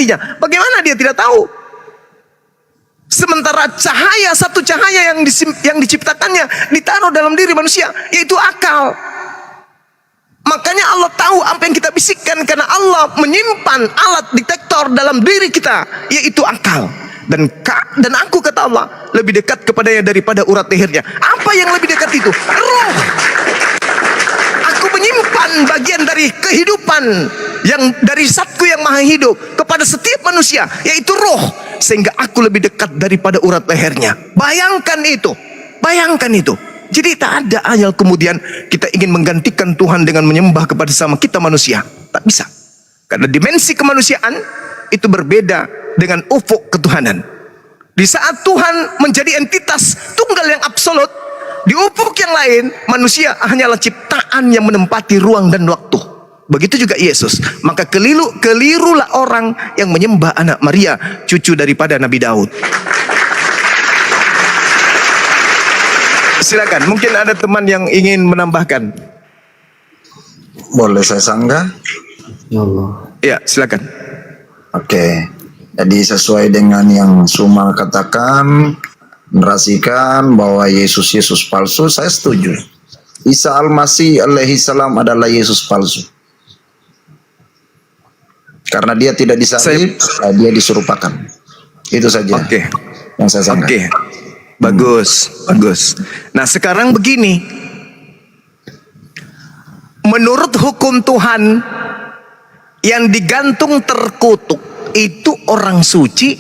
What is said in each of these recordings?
hatinya. Bagaimana dia tidak tahu? Sementara cahaya, satu cahaya yang diciptakannya ditaruh dalam diri manusia, yaitu akal. Makanya Allah tahu apa yang kita bisikkan, karena Allah menyimpan alat detektor dalam diri kita, yaitu akal. Dan aku, kata Allah, lebih dekat kepadanya daripada urat lehernya. Apa yang lebih dekat itu? Roh. Aku menyimpan bagian dari kehidupan yang dari Zatku yang maha hidup kepada setiap manusia, yaitu roh, sehingga aku lebih dekat daripada urat lehernya. Bayangkan itu, bayangkan itu. Jadi tak ada ayat kemudian kita ingin menggantikan Tuhan dengan menyembah kepada sama kita manusia. Tak bisa. Karena dimensi kemanusiaan itu berbeda dengan ufuk ketuhanan. Di saat Tuhan menjadi entitas tunggal yang absolut, di ufuk yang lain manusia hanyalah ciptaan yang menempati ruang dan waktu. Begitu juga Yesus. Maka kelirulah orang yang menyembah anak Maria, cucu daripada Nabi Daud. Silakan, mungkin ada teman yang ingin menambahkan. Boleh saya sanggah? Ya Allah. Ya, silakan. Oke. Jadi sesuai dengan yang Suma katakan, narasikan bahwa Yesus palsu, saya setuju. Isa Al-Masih alaihi salam adalah Yesus palsu. Karena dia tidak disalib, dia diserupakan. Itu saja. Oke. Yang saya sanggah. Oke. Bagus, bagus. Nah, sekarang begini. Menurut hukum Tuhan, yang digantung terkutuk itu orang suci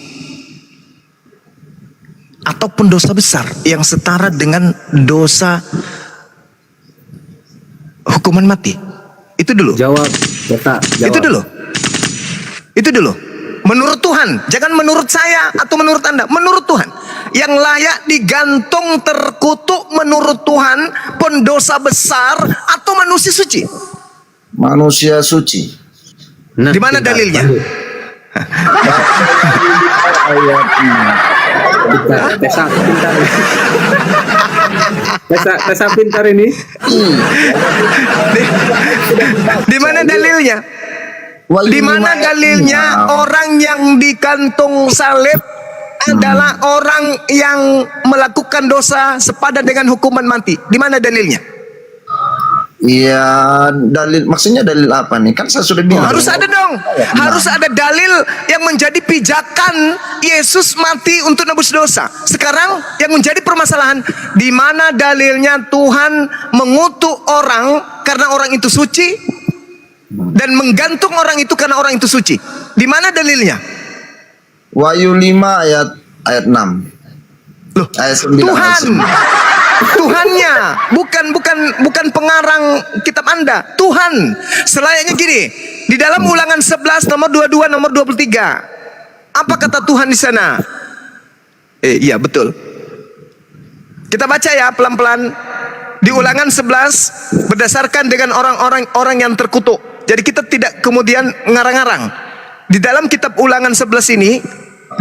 ataupun dosa besar yang setara dengan dosa hukuman mati. Itu dulu. Jawab. Jawab. Itu dulu. Itu dulu. Menurut Tuhan, jangan menurut saya atau menurut Anda, menurut Tuhan. Yang layak digantung terkutuk menurut Tuhan pendosa besar atau manusia suci? Manusia suci. Nah, Di mana dalilnya? Desa pintar. Desa pintar ini. Di mana dalilnya? Di mana dalilnya orang yang digantung salib adalah orang yang melakukan dosa sepadan dengan hukuman mati? Di mana dalilnya? Iya, dalil maksudnya dalil apa nih? Kan saya sudah bilang. Harus ada dong. Harus ada dalil yang menjadi pijakan Yesus mati untuk nebus dosa. Sekarang yang menjadi permasalahan, di mana dalilnya Tuhan mengutuk orang karena orang itu suci dan menggantung orang itu karena orang itu suci? Di mana dalilnya? Wahyu 5 ayat 6. Loh, Ayat 9. Tuhan, Tuhannya, bukan pengarang kitab Anda. Tuhan, selayaknya gini, di dalam Ulangan 11 nomor 22 nomor 23. Apa kata Tuhan di sana? Iya betul. Kita baca ya pelan-pelan. Di Ulangan 11 berdasarkan dengan orang yang terkutuk. Jadi kita tidak kemudian ngarang-ngarang. Di dalam kitab Ulangan 11 ini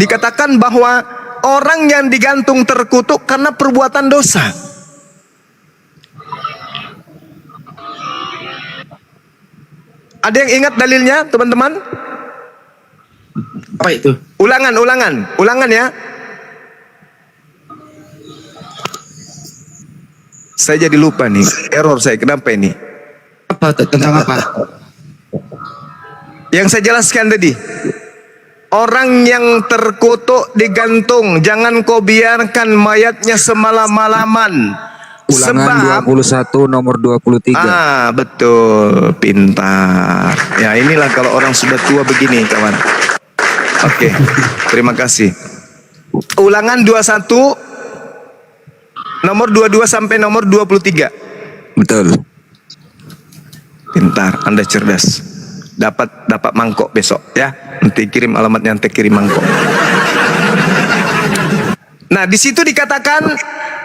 dikatakan bahwa orang yang digantung terkutuk karena perbuatan dosa. Ada yang ingat dalilnya, teman-teman? Apa itu? Ulangan ya. Saya jadi lupa nih, error saya, kenapa ini? Apa tentang apa? Yang saya jelaskan tadi. Orang yang terkutuk digantung, jangan kau biarkan mayatnya semalam-malaman. Ulangan 21 nomor 23. Ah, betul, pintar. Ya, inilah kalau orang sudah tua begini, kawan. Oke, terima kasih. Ulangan 21 nomor 22 sampai nomor 23. Betul. Pintar, Anda cerdas. Dapat mangkok besok ya. Nanti kirim alamatnya, nanti kirim mangkok. Nah, di situ dikatakan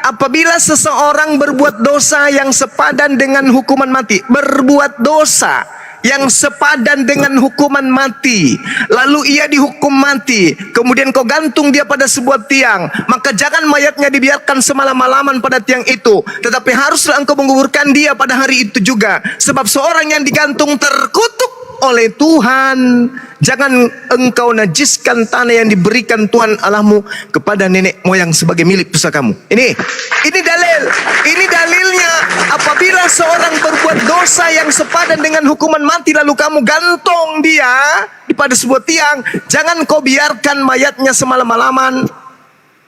apabila seseorang berbuat dosa yang sepadan dengan hukuman mati, berbuat dosa yang sepadan dengan hukuman mati, lalu ia dihukum mati, kemudian kau gantung dia pada sebuah tiang, maka jangan mayatnya dibiarkan semalam-malaman pada tiang itu, tetapi haruslah engkau menguburkan dia pada hari itu juga, sebab seorang yang digantung terkutuk oleh Tuhan. Jangan engkau najiskan tanah yang diberikan Tuhan Allahmu kepada nenek moyang sebagai milik pusakamu. Ini dalil. Ini dalilnya. Apabila seorang berbuat dosa yang sepadan dengan hukuman mati, lalu kamu gantung dia pada sebuah tiang, jangan kau biarkan mayatnya semalam-malaman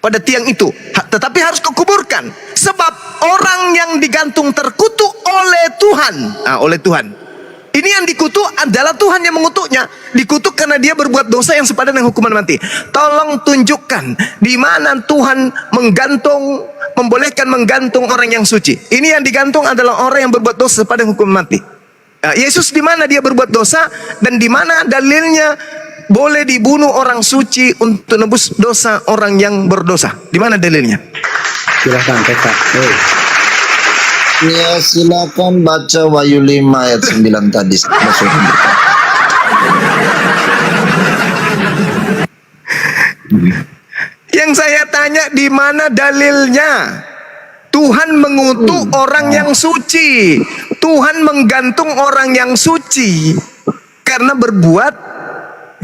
pada tiang itu, tetapi harus kau kuburkan. Sebab orang yang digantung terkutuk oleh Tuhan. Oleh Tuhan. Ini yang dikutuk adalah Tuhan yang mengutuknya. Dikutuk karena dia berbuat dosa yang sepadan dengan hukuman mati. Tolong tunjukkan di mana Tuhan membolehkan menggantung orang yang suci. Ini yang digantung adalah orang yang berbuat dosa sepadan dengan hukuman mati. Yesus di mana dia berbuat dosa dan di mana dalilnya boleh dibunuh orang suci untuk nebus dosa orang yang berdosa? Di mana dalilnya? Silahkan Tesa. Ya, silakan baca Wahyu 5 ayat 9 tadi. Yang saya tanya, di mana dalilnya? Tuhan mengutuk orang yang suci. Tuhan menggantung orang yang suci karena berbuat,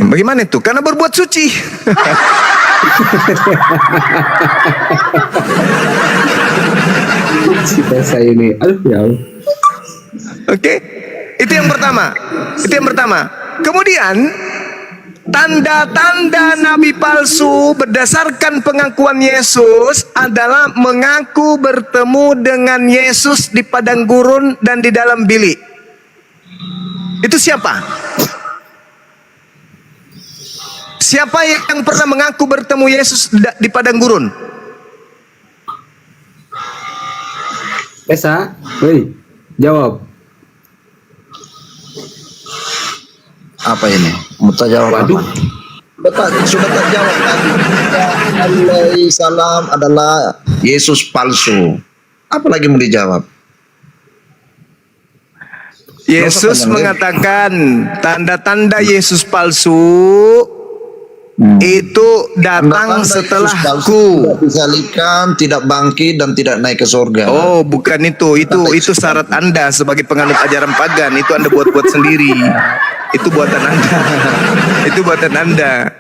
bagaimana itu? Karena berbuat suci. Si Tesa ini, aduh ya Allah. Oke, itu yang pertama. Kemudian tanda-tanda nabi palsu berdasarkan pengakuan Yesus adalah mengaku bertemu dengan Yesus di padang gurun dan di dalam bilik. Itu siapa? Siapa yang pernah mengaku bertemu Yesus di padang gurun? Tesa, jawab. Apa ini? Mau jawab Waduh. apa? Sudah terjawab tadi. Alaihi salam adalah Yesus palsu. Apa lagi mau dijawab? Yesus mengatakan tanda-tanda Yesus palsu itu datang setelahku. Tidak disalibkan, tidak bangkit dan tidak naik ke surga. Oh, bukan itu. Itu syarat Anda sebagai penganut ajaran pagan. Itu Anda buat-buat sendiri. Itu buatan Anda. Itu buatan Anda.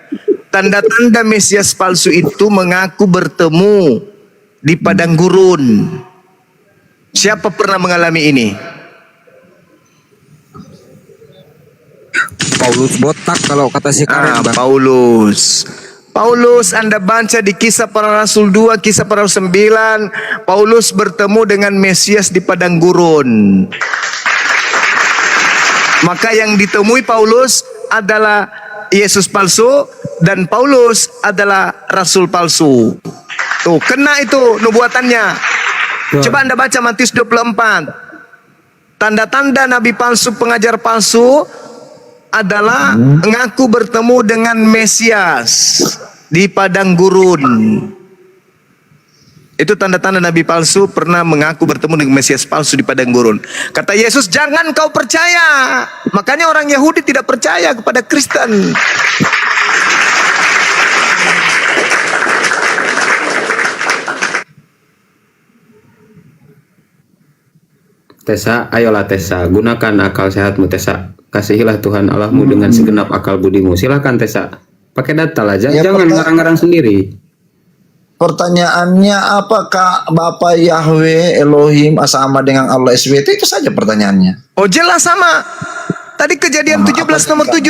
Tanda-tanda Mesias palsu itu mengaku bertemu di padang gurun. Siapa pernah mengalami ini? Paulus botak kalau kata si Karen, Bang. Paulus Anda baca di Kisah Para Rasul 2, Kisah Para Rasul 9, Paulus bertemu dengan Mesias di padang gurun. Maka yang ditemui Paulus adalah Yesus palsu dan Paulus adalah rasul palsu. Tuh, kena itu nubuatannya. Coba Anda baca Matius 24. Tanda-tanda nabi palsu, pengajar palsu adalah mengaku bertemu dengan Mesias di padang gurun. Itu tanda-tanda nabi palsu pernah mengaku bertemu dengan Mesias palsu di padang gurun. Kata Yesus, jangan kau percaya. Makanya orang Yahudi tidak percaya kepada Kristen. Tesa, ayolah Tesa, gunakan akal sehatmu Tesa. Kasihilah Tuhan Allahmu dengan segenap akal budimu. Silakan Tesa, pakai data aja, Ya, jangan ngarang-ngarang sendiri. Pertanyaannya, apakah Bapa Yahweh Elohim sama dengan Allah SWT? Itu saja pertanyaannya. Oh, jelas sama. Tadi Kejadian 17 nomor 7.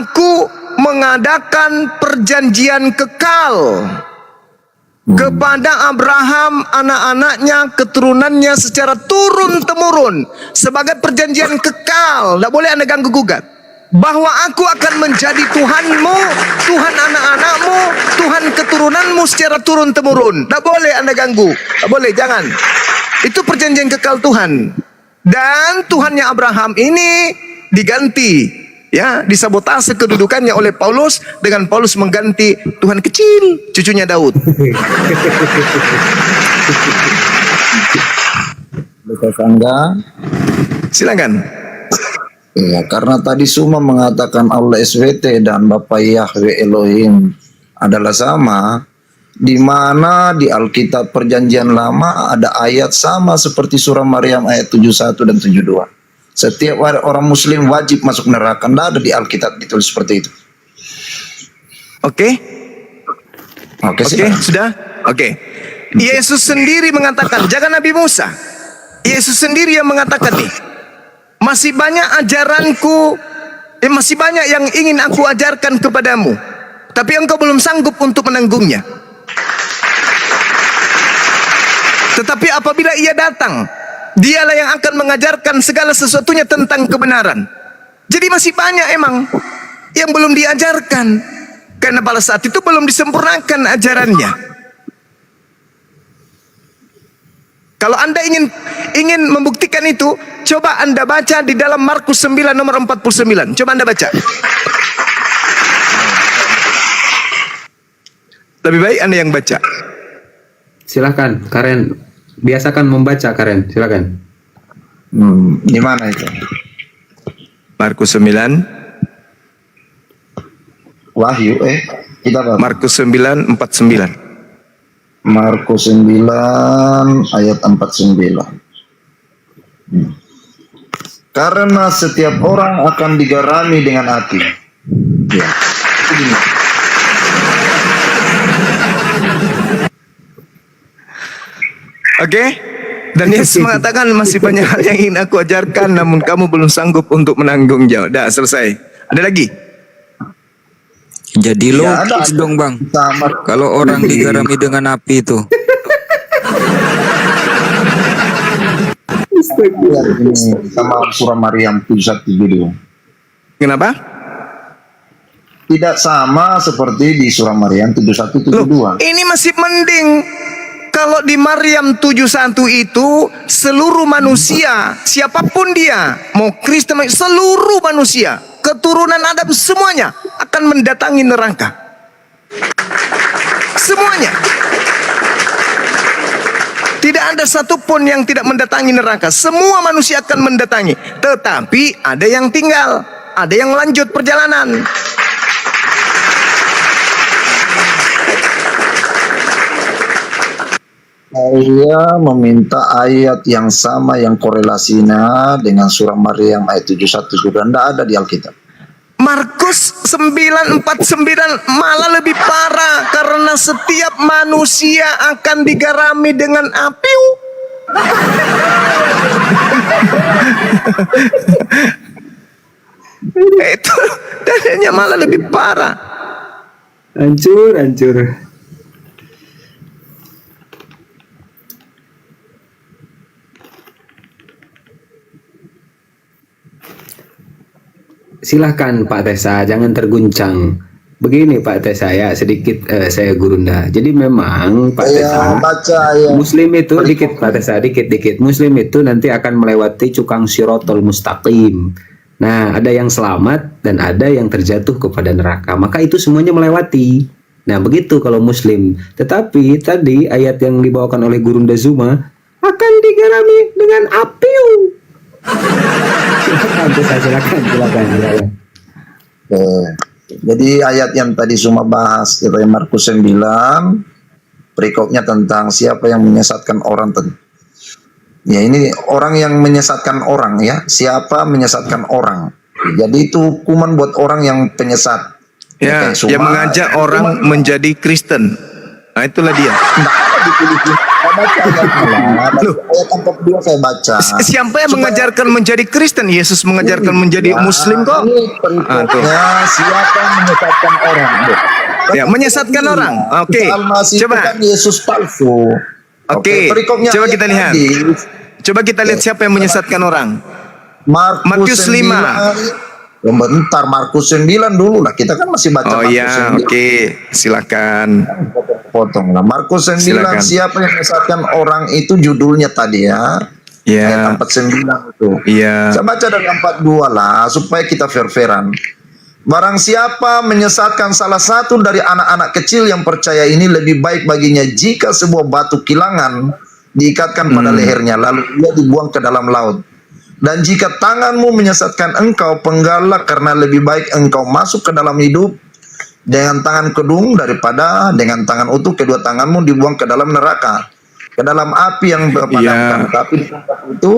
Aku mengadakan perjanjian kekal kepada Abraham, anak-anaknya, keturunannya secara turun-temurun. Sebagai perjanjian kekal. Tidak boleh Anda ganggu-gugat. Bahwa aku akan menjadi Tuhanmu, Tuhan anak-anakmu, Tuhan keturunanmu secara turun-temurun. Tidak boleh Anda ganggu. Tidak boleh, jangan. Itu perjanjian kekal Tuhan. Dan Tuhannya Abraham ini diganti, ya, disabotase kedudukannya oleh Paulus dengan Paulus mengganti Tuhan kecil, cucunya Daud. Bisa Angga? Silakan. Ya, karena tadi semua mengatakan Allah SWT dan Bapa Yahweh Elohim adalah sama, di mana di Alkitab Perjanjian Lama ada ayat sama seperti surah Maryam ayat 71 dan 72. Setiap orang muslim wajib masuk neraka. Tidak ada di Alkitab ditulis seperti itu. Oke? Oke, Oke, silakan. sudah? Oke. Yesus sendiri mengatakan, jangan Nabi Musa. Yesus sendiri yang mengatakan nih, masih banyak ajaranku, masih banyak yang ingin aku ajarkan kepadamu, tapi engkau belum sanggup untuk menanggungnya. Tetapi apabila ia datang, dialah yang akan mengajarkan segala sesuatunya tentang kebenaran. Jadi masih banyak emang yang belum diajarkan, karena pada saat itu belum disempurnakan ajarannya. Kalau Anda ingin membuktikan itu, coba Anda baca di dalam Markus 9 nomor 49. Coba Anda baca. Lebih baik Anda yang baca. Silakan, Karen. Biasakan membaca, Karen. Silakan. Di mana itu? Markus 9. Wahyu, kita apa? Markus 9 49. Markus 9 ayat 49. Karena setiap orang akan digarami dengan api. Ya. Itu gini. Oke? Dan Yesus mengatakan masih banyak hal yang ingin aku ajarkan, namun kamu belum sanggup untuk menanggung jawab. Dah, selesai. Ada lagi? Jadi Ya, logis ada. dong bang. Sama. Kalau orang digarami dengan api itu. Ya, ini sama surah Maryam 71 Kenapa? tidak sama seperti di surah Maryam 71-72. Ini masih mending. Kalau di Maryam 71 itu seluruh manusia, siapapun dia, mau Kristen, seluruh manusia, keturunan Adam semuanya akan mendatangi neraka. Semuanya. Tidak ada satupun yang tidak mendatangi neraka. Semua manusia akan mendatangi. Tetapi ada yang tinggal, ada yang lanjut perjalanan. Saya meminta ayat yang sama yang korelasinya dengan surah Maryam ayat 71 juga tidak ada di Alkitab. Markus 949 malah lebih parah, karena setiap manusia akan digarami dengan api. Itu dalilnya malah lebih parah. Hancur, hancur. Silahkan Pak Tesa, jangan terguncang. Begini Pak Tesa ya, sedikit saya gurunda. Jadi memang Pak Tesa, Baca ayat. Muslim itu dikit Pak Tesa, dikit-dikit. Muslim itu nanti akan melewati cukang Sirotol Mustaqim. Nah, ada yang selamat dan ada yang terjatuh kepada neraka. Maka itu semuanya melewati. Nah, begitu kalau Muslim. Tetapi tadi ayat yang dibawakan oleh Gurunda Zuma akan digarami dengan api. Silakan. Jadi ayat yang tadi Suma bahas dari Markus 9 perikopnya tentang siapa yang menyesatkan orang. Ya, ini orang yang menyesatkan orang ya. Siapa menyesatkan orang. Jadi itu hukuman buat orang yang penyesat. Ya, Kayak yang mengajak orang menjadi Kristen. Nah, itulah dia. Saya baca ayat Loh. ayat 42 saya baca. Siapa yang mengajarkan menjadi Kristen? Yesus mengajarkan menjadi Muslim kok. Ini Ah, tuh. perikopnya siapa yang menyesatkan orang. Ya, menyesatkan orang. Oke. Al-Masih itu Coba. kan Yesus palsu. Oke. Perikopnya Coba ayat kita lihat. tadi, Coba kita lihat siapa yang menyesatkan orang. Matius 5. Bentar, Markus 9 dulu lah. Kita kan masih baca Oh Markus ya, 9. oke. Silakan. Potong lah. Markus 9 Silakan. siapa yang menyesatkan orang itu judulnya tadi ya. Ya. Ayat 49 itu. Iya. Saya baca dari 42 lah supaya kita fair-fairan. Barang siapa menyesatkan salah satu dari anak-anak kecil yang percaya ini, lebih baik baginya jika sebuah batu kilangan diikatkan pada lehernya lalu ia dibuang ke dalam laut. Dan jika tanganmu menyesatkan engkau, penggalak, karena lebih baik engkau masuk ke dalam hidup dengan tangan kedung daripada dengan tangan utuh kedua tanganmu dibuang ke dalam neraka, ke dalam api yang berpadamkan. Iya. Tapi di tempat itu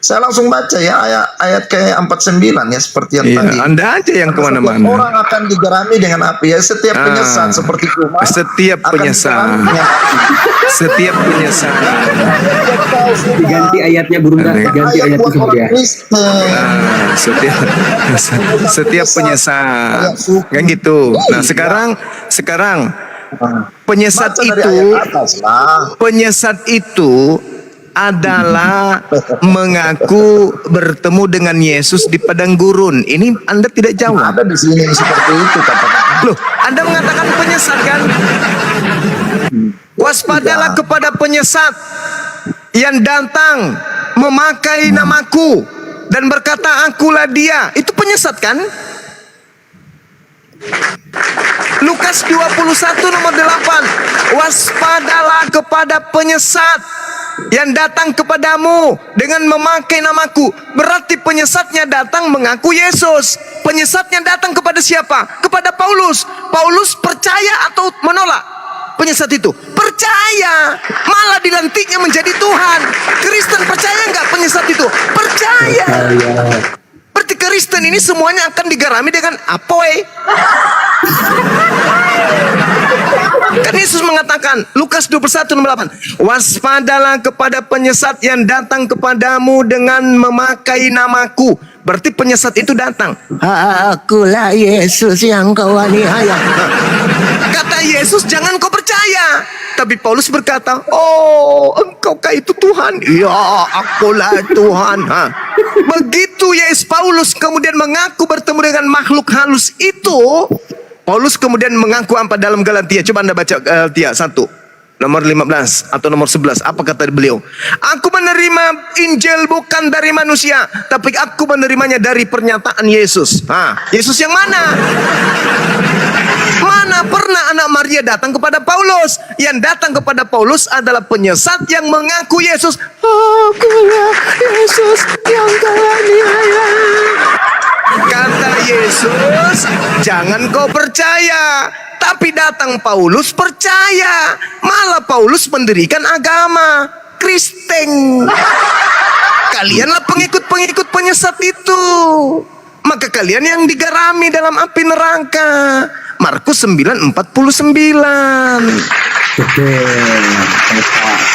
Saya langsung baca ya ayat ke 49 ya seperti yang Iya, tadi. Anda aja yang Setiap kemana-mana. orang akan digerami dengan api ya. Setiap penyesat seperti kuman Setiap akan penyesat. digerami dengan api. Setiap penyesat. Diganti ayatnya Burunda, diganti Ayat ayatnya buat sama orang dia. Kristen. Setiap penyesat. Kan gitu. Nah, sekarang penyesat Baca dari itu ayat atas lah. penyesat itu adalah mengaku bertemu dengan Yesus di padang gurun. Ini Anda tidak jawab. Ada di sini seperti itu kata-kata. Loh, Anda mengatakan penyesat kan? Waspadalah kepada penyesat yang datang memakai namaku dan berkata akulah dia. Itu penyesat kan? Lukas 21 nomor 8. Waspadalah kepada penyesat yang datang kepadamu dengan memakai namaku. Berarti penyesatnya datang mengaku Yesus. Penyesatnya datang kepada siapa? Kepada Paulus. Paulus percaya atau menolak? Penyesat itu percaya, malah dilantiknya menjadi Tuhan. Kristen percaya nggak penyesat itu? Percaya. Berarti Kristen ini semuanya akan digarami dengan apoy. Kan Yesus mengatakan Lukas 21 nomor 8, waspadalah kepada penyesat yang datang kepadamu dengan memakai namaku. Berarti penyesat itu datang. Akulah Yesus yang kau aniaya. Kata Yesus, jangan kau percaya. Tapi Paulus berkata, oh engkaukah itu Tuhan? Ya, akulah Tuhan. Begitu Yesus Paulus kemudian mengaku bertemu dengan makhluk halus itu, Paulus kemudian mengaku apa dalam Galatia? Coba Anda baca Galatia 1 nomor 15 atau nomor 11. Apa kata beliau? Aku menerima Injil bukan dari manusia, tapi aku menerimanya dari pernyataan Yesus. Yesus yang mana? Mana pernah anak Maria datang kepada Paulus? Yang datang kepada Paulus adalah penyesat yang mengaku Yesus. Akulah Yesus yang kau aniaya. Kata Yesus, jangan kau percaya. Tapi datang Paulus percaya. Malah Paulus mendirikan agama Kristen. Kalianlah pengikut-pengikut penyesat itu. Maka kalian yang digarami dalam api neraka. Markus 9:49.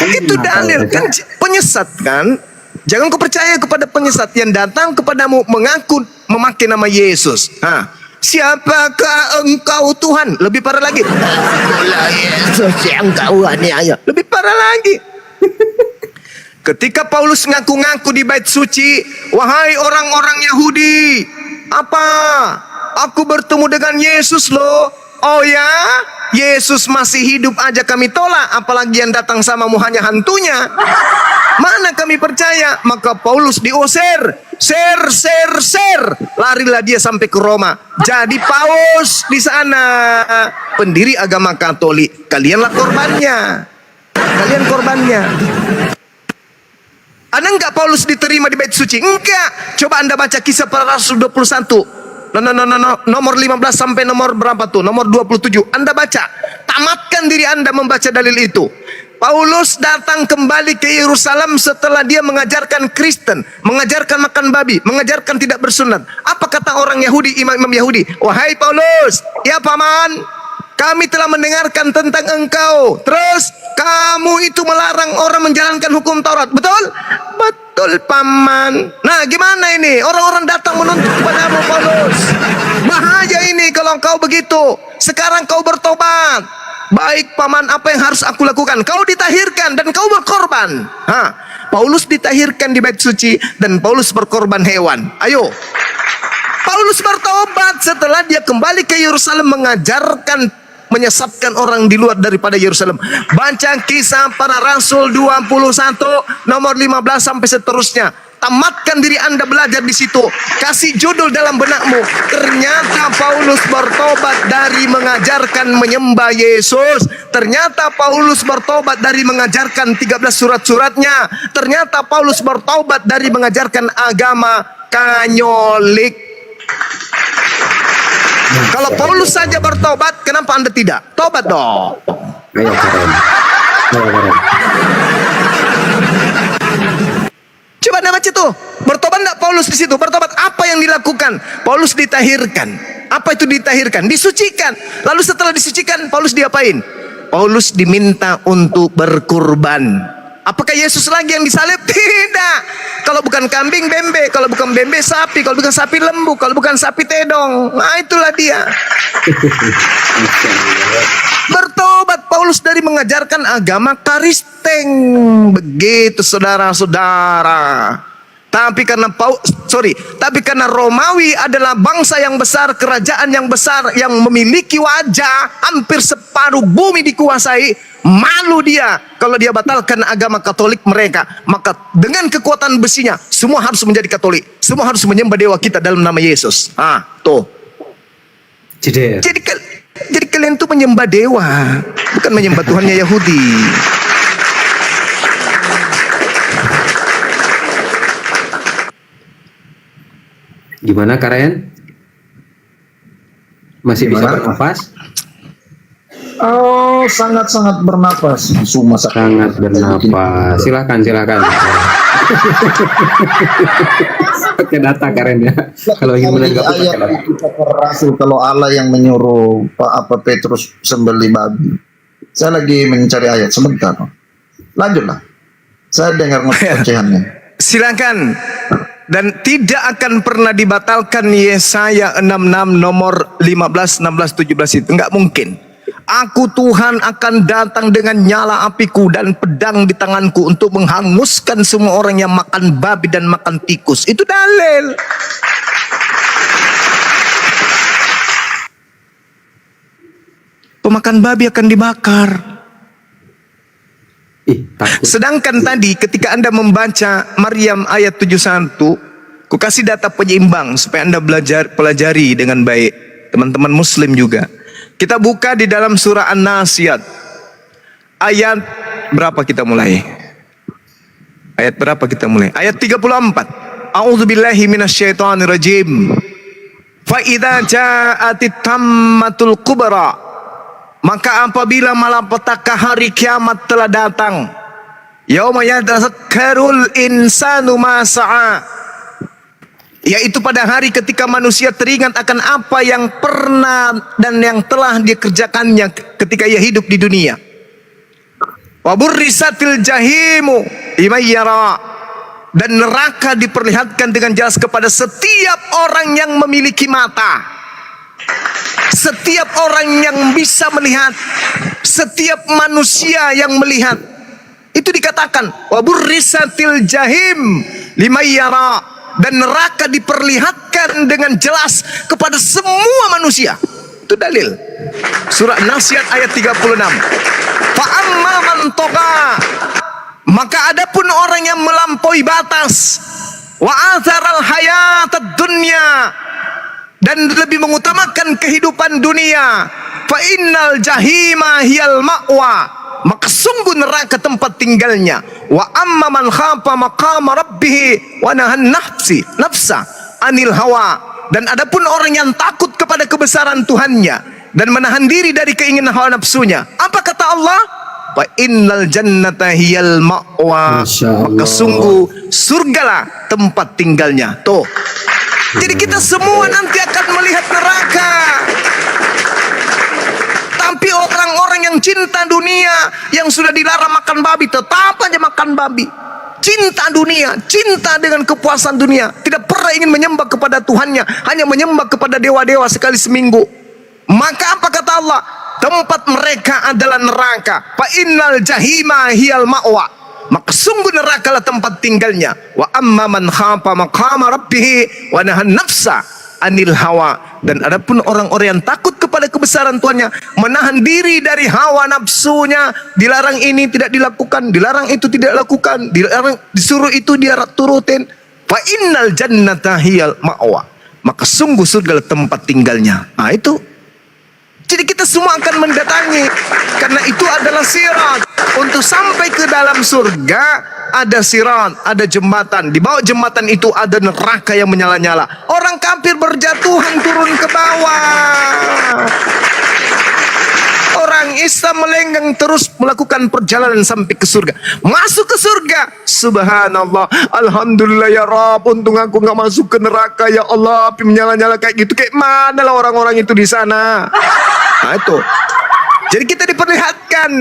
Itu dalil kan, penyesat kan. Jangan kau percaya kepada penyesat yang datang kepadamu mengaku memakai nama Yesus. Siapakah engkau Tuhan? Lebih parah lagi. Akulah Yesus yang kau aniaya. Lebih parah lagi. Ketika Paulus ngaku-ngaku di bait suci, wahai orang-orang Yahudi, apa? Aku bertemu dengan Yesus loh. Oh ya? Yesus masih hidup aja kami tolak, apalagi yang datang samamu hanya hantunya. Mana kami percaya? Maka Paulus diusir. Ser. Larilah dia sampai ke Roma. Jadi paus di sana. Pendiri agama Katolik. Kalianlah korbannya. Kalian korbannya. Ada enggak Paulus diterima di bait suci? Enggak. Coba Anda baca Kisah Para Rasul 21. Nomor 15 sampai nomor berapa tuh? Nomor 27. Anda baca. Tamatkan diri Anda membaca dalil itu. Paulus datang kembali ke Yerusalem setelah dia mengajarkan Kristen, mengajarkan makan babi, mengajarkan tidak bersunat. Apa kata orang Yahudi, imam-imam Yahudi? Wahai Paulus, ya paman, kami telah mendengarkan tentang engkau. Terus kamu itu melarang orang menjalankan hukum Taurat. Betul? Betul paman. Nah gimana ini? Orang-orang datang menuntut kepadamu Paulus. Bahaya ini kalau kau begitu. Sekarang kau bertobat. Baik paman, apa yang harus aku lakukan? Kau ditahirkan dan kau berkorban. Paulus ditahirkan di bait suci dan Paulus berkorban hewan. Ayo. Paulus bertobat setelah dia kembali ke Yerusalem mengajarkan, menyesatkan orang di luar daripada Yerusalem. Baca Kisah Para Rasul 21 nomor 15 sampai seterusnya. Tamatkan diri Anda belajar di situ. Kasih judul dalam benakmu. Ternyata Paulus bertobat dari mengajarkan menyembah Yesus. Ternyata Paulus bertobat dari mengajarkan 13 surat-suratnya. Ternyata Paulus bertobat dari mengajarkan agama Katolik. Kalau Paulus saja bertobat, kenapa Anda tidak? Tobat dong. Ayo keren. Coba Anda baca tuh. Bertobat enggak Paulus di situ? Bertobat, apa yang dilakukan? Paulus ditahirkan. Apa itu ditahirkan? Disucikan. Lalu setelah disucikan, Paulus diapain? Paulus diminta untuk berkurban. Apakah Yesus lagi yang disalib? Tidak. Kalau bukan kambing, bembe. Kalau bukan bembe, sapi. Kalau bukan sapi, lembu. Kalau bukan sapi, tedong. Nah, itulah dia. Bertobat Paulus dari mengajarkan agama Kristen. Begitu saudara-saudara. Tapi karena Romawi adalah bangsa yang besar, kerajaan yang besar, yang memiliki wajah, hampir separuh bumi dikuasai, malu dia kalau dia batalkan agama Katolik mereka. Maka dengan kekuatan besinya, semua harus menjadi Katolik, semua harus menyembah dewa kita dalam nama Yesus. Tuh. Jeder. Jadi kalian tuh menyembah dewa, bukan menyembah Tuhannya Yahudi. Gimana Karen? Masih bisa Gimana? bernafas? Oh, sangat-sangat bernapas. Sangat bernapas. Silakan. Pakai data Karen ya. Kalau ingin menanggapi pakai ayat data. itu kata Rasul, kalau Allah yang menyuruh Petrus sembelih babi. Saya lagi mencari ayat sebentar. Lanjutlah. Saya dengar ocehannya. Silakan. Dan tidak akan pernah dibatalkan Yesaya 66 nomor 15, 16, 17 itu. Enggak mungkin. Aku Tuhan akan datang dengan nyala apiku dan pedang di tanganku untuk menghanguskan semua orang yang makan babi dan makan tikus. Itu dalil. Pemakan babi akan dibakar. Takut. Sedangkan tadi ketika Anda membaca Maryam ayat 71, ku kasih data penyeimbang supaya Anda pelajari dengan baik. Teman-teman muslim juga. Kita buka di dalam surah An-Nasiyat. Ayat berapa kita mulai? Ayat berapa kita mulai? Ayat 34. A'udzubillahi minasyaitonirrajim. Fa idza ja'atit tammatul kubra, maka apabila malapetaka hari kiamat telah datang, yauma yatazakkarul insanu ma sa'a, yaitu pada hari ketika manusia teringat akan apa yang pernah dan yang telah dikerjakannya ketika ia hidup di dunia. Wa burrisatil jahimu liman yara, dan neraka diperlihatkan dengan jelas kepada setiap orang yang memiliki mata. Setiap orang yang bisa melihat, setiap manusia yang melihat, itu dikatakan waburrisatil jahim limayara, dan neraka diperlihatkan dengan jelas kepada semua manusia. Itu dalil. Surah Nasiyat ayat 36. Fa amma man toqa, maka adapun orang yang melampaui batas, wa atharal hayatad dunya, dan lebih mengutamakan kehidupan dunia, fa innal jahima hiyal ma'wa, maka sungguh neraka tempat tinggalnya. Wa amma man khafa maqama rabbih wa nahan nafsa anil hawa, dan adapun orang yang takut kepada kebesaran Tuhannya dan menahan diri dari keinginan hawa nafsunya, apa kata Allah? Fa innal jannata hiyal ma'wa, maka sungguh surgalah tempat tinggalnya. Tuh. Jadi kita semua nanti akan melihat neraka. Tapi orang-orang yang cinta dunia, yang sudah dilarang makan babi, tetap aja makan babi. Cinta dunia, cinta dengan kepuasan dunia, tidak pernah ingin menyembah kepada Tuhannya, hanya menyembah kepada dewa-dewa sekali seminggu. Maka apa kata Allah? Tempat mereka adalah neraka. Fa innal jahima hiyal ma'wa, maka sungguh nerakalah tempat tinggalnya. Wa amma man khafa maqama rabbih wa nahan nafsa anil hawa, dan adapun orang-orang yang takut kepada kebesaran Tuhannya, menahan diri dari hawa nafsunya, dilarang ini tidak dilakukan, dilarang itu tidak lakukan, dilarang disuruh itu dia turutin. Fa innal jannata hiyal ma'wa, maka sungguh surga tempat tinggalnya. Nah itu. Jadi kita semua akan mendatangi, karena itu adalah sirat. Untuk sampai ke dalam surga ada sirat, ada jembatan. Di bawah jembatan itu ada neraka yang menyala-nyala. Orang kafir berjatuhan turun ke bawah. Orang Isa melenggang terus melakukan perjalanan sampai ke surga. Masuk ke surga. Subhanallah. Alhamdulillah ya Rabb. Untung aku nggak masuk ke neraka ya Allah. Api menyala-nyala kayak gitu. Kayak mana lah orang-orang itu di sana. Nah itu. Jadi kita diperlihatkan.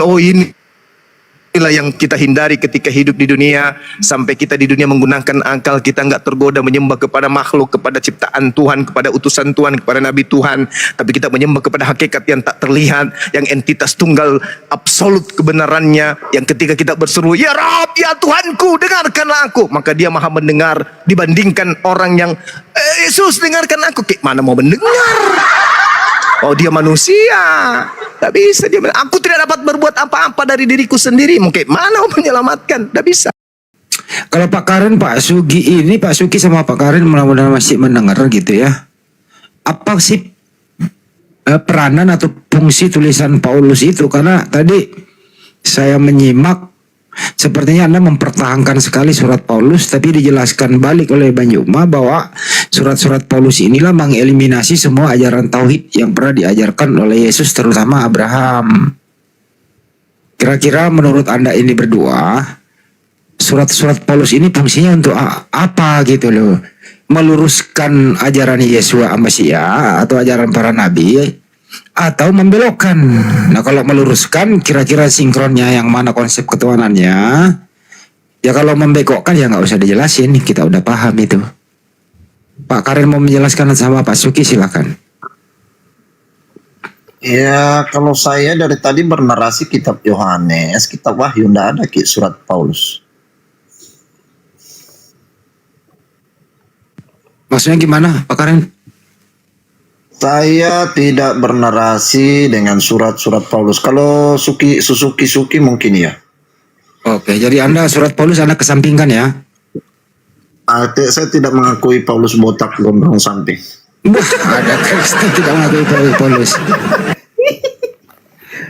Oh inilah yang kita hindari ketika hidup di dunia. Sampai kita di dunia menggunakan akal, kita nggak tergoda menyembah kepada makhluk, kepada ciptaan Tuhan, kepada utusan Tuhan, kepada Nabi Tuhan. Tapi kita menyembah kepada hakikat yang tak terlihat, yang entitas tunggal absolut kebenarannya. Yang ketika kita berseru, ya Rabb, ya Tuhanku, dengarkanlah aku. Maka dia maha mendengar dibandingkan orang yang, Yesus dengarkan aku. Kayak mana mau mendengar? Oh dia manusia. Tak bisa dia. Aku tidak dapat berbuat apa-apa dari diriku sendiri. Mungkin mana mau menyelamatkan? Tak bisa. Kalau Pak Karin, Pak Sugi ini, Pak Sugi sama Pak Karin mudah-mudahan masih mendengar gitu ya. Apa sih peranan atau fungsi tulisan Paulus itu? Karena tadi saya menyimak sepertinya Anda mempertahankan sekali surat Paulus, tapi dijelaskan balik oleh Bang Yuma bahwa surat-surat Paulus inilah mengeliminasi semua ajaran tauhid yang pernah diajarkan oleh Yesus, terutama Abraham. Kira-kira menurut Anda ini berdua, surat-surat Paulus ini fungsinya untuk apa gitu loh? Meluruskan ajaran Yesua Masia atau ajaran para nabi, atau membelokkan? Nah kalau meluruskan, kira-kira sinkronnya yang mana konsep ketuhanannya? Ya kalau membekokkan ya nggak usah dijelasin, kita udah paham itu. Pak Karin mau menjelaskan sama Pak Suki, silakan. Ya, kalau saya dari tadi bernarasi kitab Yohanes, kitab Wahyu, tidak ada surat Paulus. Maksudnya gimana Pak Karin? Saya tidak bernarasi dengan surat-surat Paulus. Kalau Suzuki mungkin ya. Oke, jadi Anda surat Paulus Anda kesampingkan ya? Saya tidak mengakui Paulus botak gondrong samping. Ada teksnya tidak mengakui Paulus.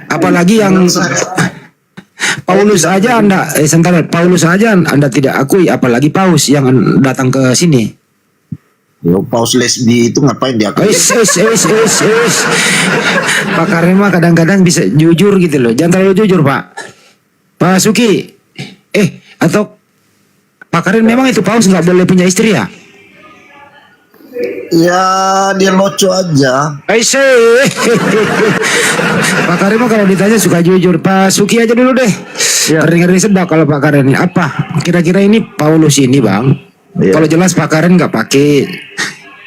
Apalagi yang Paulus aja Anda, Paulus aja Anda tidak akui, apalagi Paus yang datang ke sini. Paus lesbi itu ngapain dia? Pak Karim mah kadang-kadang bisa jujur gitu loh. Jangan terlalu jujur Pak. Pak Suki, atau Pak Karim memang itu Paus nggak boleh punya istri ya? Ya dia loco aja. Pak Karim mah kalau ditanya suka jujur. Pak Suki aja dulu deh. Ngeri-ngeri sedap kalau Pak Karim ini. Apa kira-kira ini Paulus ini Bang? Kalau jelas Pak Karin nggak pakai.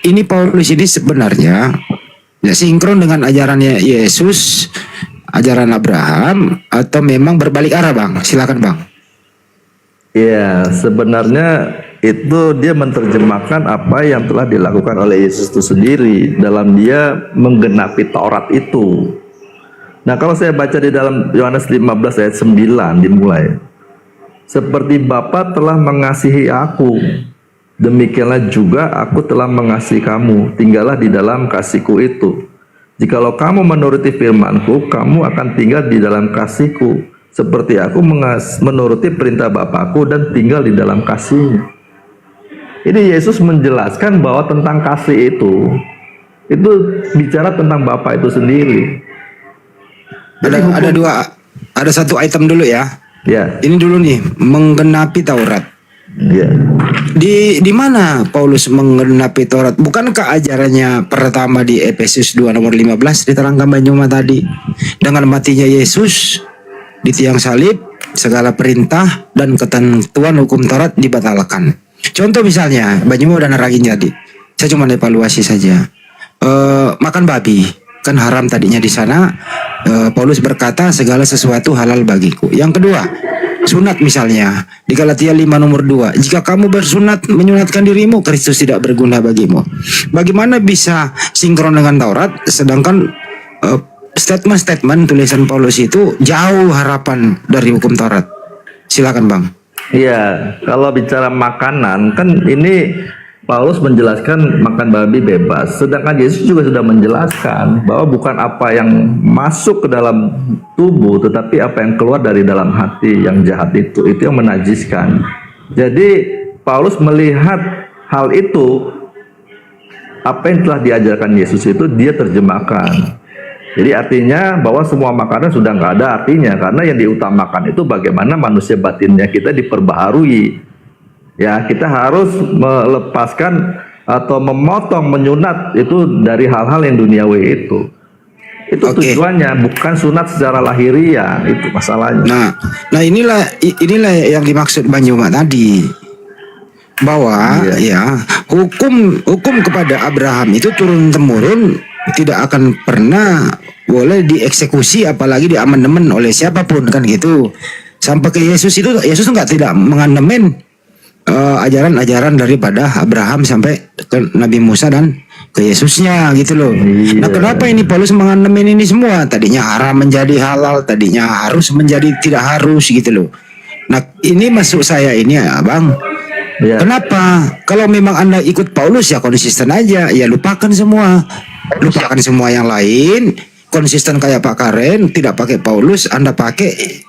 Ini Paulus ini sebenarnya ya sinkron dengan ajarannya Yesus, ajaran Abraham, atau memang berbalik arah Bang? Silakan Bang. Ya, sebenarnya itu dia menerjemahkan apa yang telah dilakukan oleh Yesus itu sendiri dalam dia menggenapi Taurat itu. Nah, kalau saya baca di dalam Yohanes 15 ayat 9 dimulai, seperti Bapa telah mengasihi aku, demikianlah juga aku telah mengasihi kamu, tinggallah di dalam kasihku itu. Jikalau kamu menuruti firmanku, kamu akan tinggal di dalam kasihku, seperti aku menuruti perintah Bapakku dan tinggal di dalam kasihnya. Ini Yesus menjelaskan bahwa tentang kasih itu bicara tentang Bapa itu sendiri. Ada satu item dulu ya. Ya. Ini dulu nih, menggenapi Taurat. Ya. Di mana Paulus menggenapi Taurat? Bukankah ajarannya pertama di Efesus 2 nomor 15 diterangkan Banyuma tadi? Dengan matinya Yesus di tiang salib, segala perintah dan ketentuan hukum Taurat dibatalkan. Contoh misalnya, Banyuma udah nerangin tadi. Saya cuma evaluasi saja. Makan babi kan haram tadinya di sana. Paulus berkata segala sesuatu halal bagiku. Yang kedua, sunat misalnya di Galatia 5 nomor 2, jika kamu bersunat menyunatkan dirimu, Kristus tidak berguna bagimu. Bagaimana bisa sinkron dengan Taurat sedangkan statement-statement tulisan Paulus itu jauh harapan dari hukum Taurat? Silakan Bang. Iya, kalau bicara makanan kan ini Paulus menjelaskan makan babi bebas, sedangkan Yesus juga sudah menjelaskan bahwa bukan apa yang masuk ke dalam tubuh, tetapi apa yang keluar dari dalam hati yang jahat itu yang menajiskan. Jadi Paulus melihat hal itu, apa yang telah diajarkan Yesus itu dia terjemahkan. Jadi artinya bahwa semua makanan sudah nggak ada artinya, karena yang diutamakan itu bagaimana manusia batinnya kita diperbaharui. Ya, kita harus melepaskan atau memotong, menyunat itu dari hal-hal yang duniawi itu. Itu Oke. tujuannya, bukan sunat secara lahiriah, itu masalahnya. Nah inilah yang dimaksud Bang Juma tadi, bahwa ya hukum kepada Abraham itu turun temurun, tidak akan pernah boleh dieksekusi apalagi diamandemen oleh siapapun, kan gitu. Sampai ke Yesus itu, Yesus tidak mengamandemen ajaran-ajaran daripada Abraham sampai ke Nabi Musa dan ke Yesusnya gitu loh. Nah, kenapa ini Paulus mengamandemen ini semua? Tadinya haram menjadi halal, tadinya harus menjadi tidak harus gitu loh. Nah, ini masuk saya ini ya, Bang. Ya. Kenapa? Kalau memang Anda ikut Paulus ya konsisten aja, ya lupakan semua. Lupakan semua yang lain, konsisten kayak Pak Karen, tidak pakai Paulus, Anda pakai,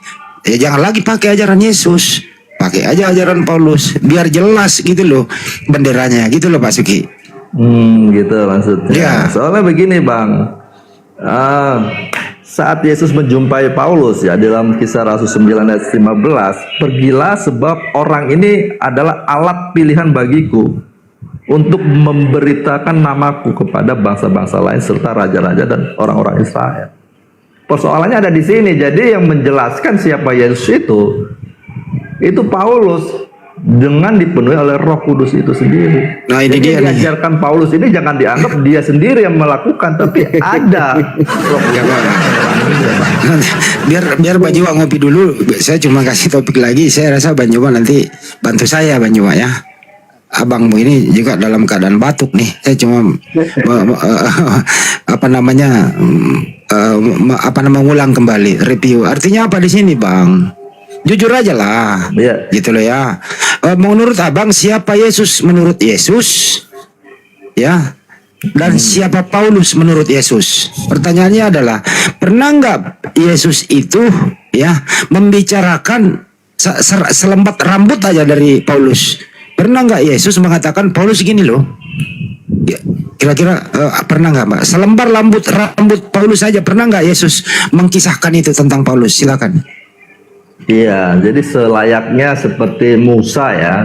ya jangan lagi pakai ajaran Yesus. Pakai aja ajaran Paulus, biar jelas gitu loh benderanya, gitu loh Pak Suki. Gitu maksudnya. Ya. Soalnya begini Bang, saat Yesus menjumpai Paulus ya dalam Kisah Rasul 9 ayat 15, pergilah sebab orang ini adalah alat pilihan bagiku untuk memberitakan namaku kepada bangsa-bangsa lain serta raja-raja dan orang-orang Israel. Persoalannya ada di sini. Jadi yang menjelaskan siapa Yesus itu Paulus dengan dipenuhi oleh Roh Kudus itu sendiri. Nah, ini Jadi dia yang nih. diajarkan Paulus ini jangan dianggap dia sendiri yang melakukan, tapi ada Roh Kudus. biar Bang Juma ngopi dulu. Saya cuma kasih topik lagi. Saya rasa Bang Juma nanti bantu saya Bang Juma ya. Abangmu ini juga dalam keadaan batuk nih. Saya cuma mengulang kembali review. Artinya apa di sini Bang? Jujur aja lah, Iya. gitu loh ya. Menurut Abang siapa Yesus menurut Yesus? Ya. Dan siapa Paulus menurut Yesus? Pertanyaannya adalah, pernah nggak Yesus itu ya membicarakan selembat rambut aja dari Paulus? Pernah nggak Yesus mengatakan Paulus gini loh? Ya, kira-kira pernah nggak Mbak? Selembar rambut Paulus saja pernah nggak Yesus mengkisahkan itu tentang Paulus? Silakan. Iya, jadi selayaknya seperti Musa ya.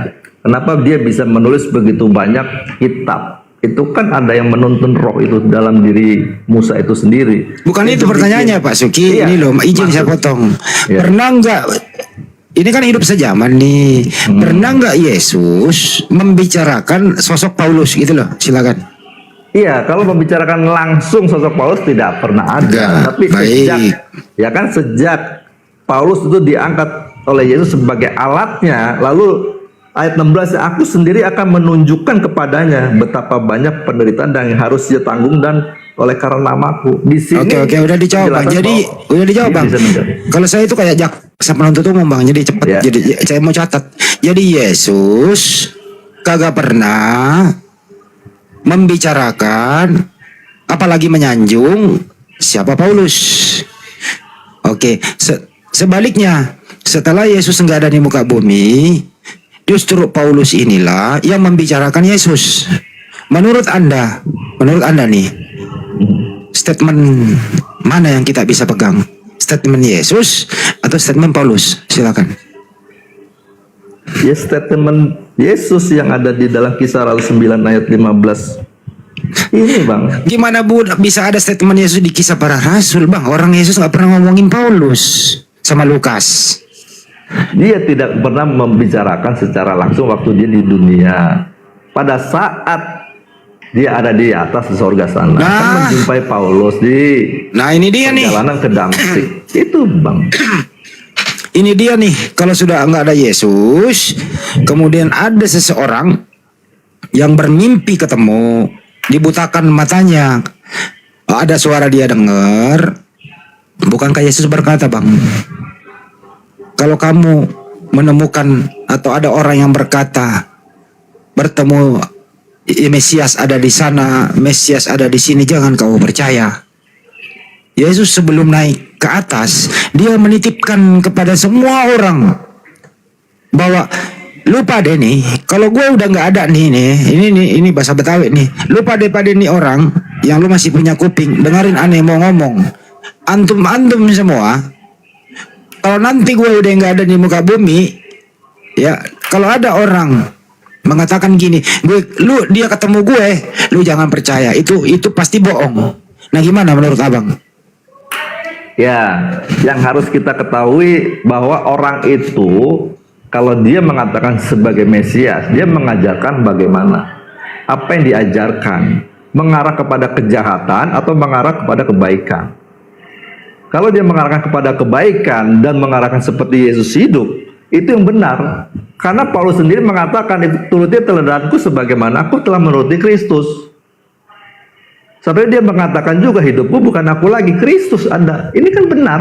Kenapa dia bisa menulis begitu banyak kitab? Itu kan ada yang menuntun roh itu dalam diri Musa itu sendiri. Bukan itu pertanyaannya Pak Suki. Iya, Ini loh, izin saya potong. Pernah nggak? Ini kan hidup sejaman nih. Pernah nggak Yesus membicarakan sosok Paulus gitu loh? Silakan. Iya, kalau membicarakan langsung sosok Paulus tidak pernah ada. Enggak, Tapi baik. sejak Paulus itu diangkat oleh Yesus sebagai alatnya, lalu ayat 16, aku sendiri akan menunjukkan kepadanya betapa banyak penderitaan yang harus dia tanggung dan oleh karena namaku. Di sini Oke, udah dijawab Bang. Jadi udah dijawab Bang. Kalau saya itu kayak jaksa penuntut umum Bang. Jadi cepat. Ya. Jadi saya mau catat. Jadi Yesus kagak pernah membicarakan apalagi menyanjung siapa Paulus. Oke, sebaliknya setelah Yesus nggak ada di muka bumi, justru Paulus inilah yang membicarakan Yesus. Menurut Anda nih, statement mana yang kita bisa pegang? Statement Yesus atau statement Paulus? Silakan. Ya, statement Yesus yang ada di dalam Kisah Rasul 9 ayat 15. Ini Bang. Gimana bisa ada statement Yesus di Kisah Para Rasul Bang? Orang Yesus nggak pernah ngomongin Paulus sama Lukas. Dia tidak pernah membicarakan secara langsung waktu dia di dunia. Pada saat dia ada di atas di sorga sana, kan menjumpai Paulus di ini dia nih. perjalanan ke Damsik. Itu Bang. Ini dia nih. Kalau sudah nggak ada Yesus, kemudian ada seseorang yang bermimpi ketemu, dibutakan matanya, ada suara dia dengar. Bukankah Yesus berkata Bang, kalau kamu menemukan atau ada orang yang berkata bertemu Mesias ada di sana, Mesias ada di sini, jangan kau percaya. Yesus sebelum naik ke atas, dia menitipkan kepada semua orang bahwa lupa deh nih, kalau gue udah nggak ada ini bahasa Betawi nih, lupa deh pada nih orang yang lu masih punya kuping, dengerin aneh mau ngomong. antum semua, kalau nanti gue udah nggak ada di muka bumi, ya kalau ada orang mengatakan gini, dia ketemu gue, lu jangan percaya, itu pasti bohong. Nah gimana menurut abang? Ya, yang harus kita ketahui bahwa orang itu kalau dia mengatakan sebagai Mesias, dia mengajarkan bagaimana, apa yang diajarkan, mengarah kepada kejahatan atau mengarah kepada kebaikan. Kalau dia mengarahkan kepada kebaikan dan mengarahkan seperti Yesus hidup, itu yang benar. Karena Paulus sendiri mengatakan, turuti teladanku sebagaimana aku telah menuruti Kristus. Sampai dia mengatakan juga, hidupku bukan aku lagi, Kristus ada. Ini kan benar.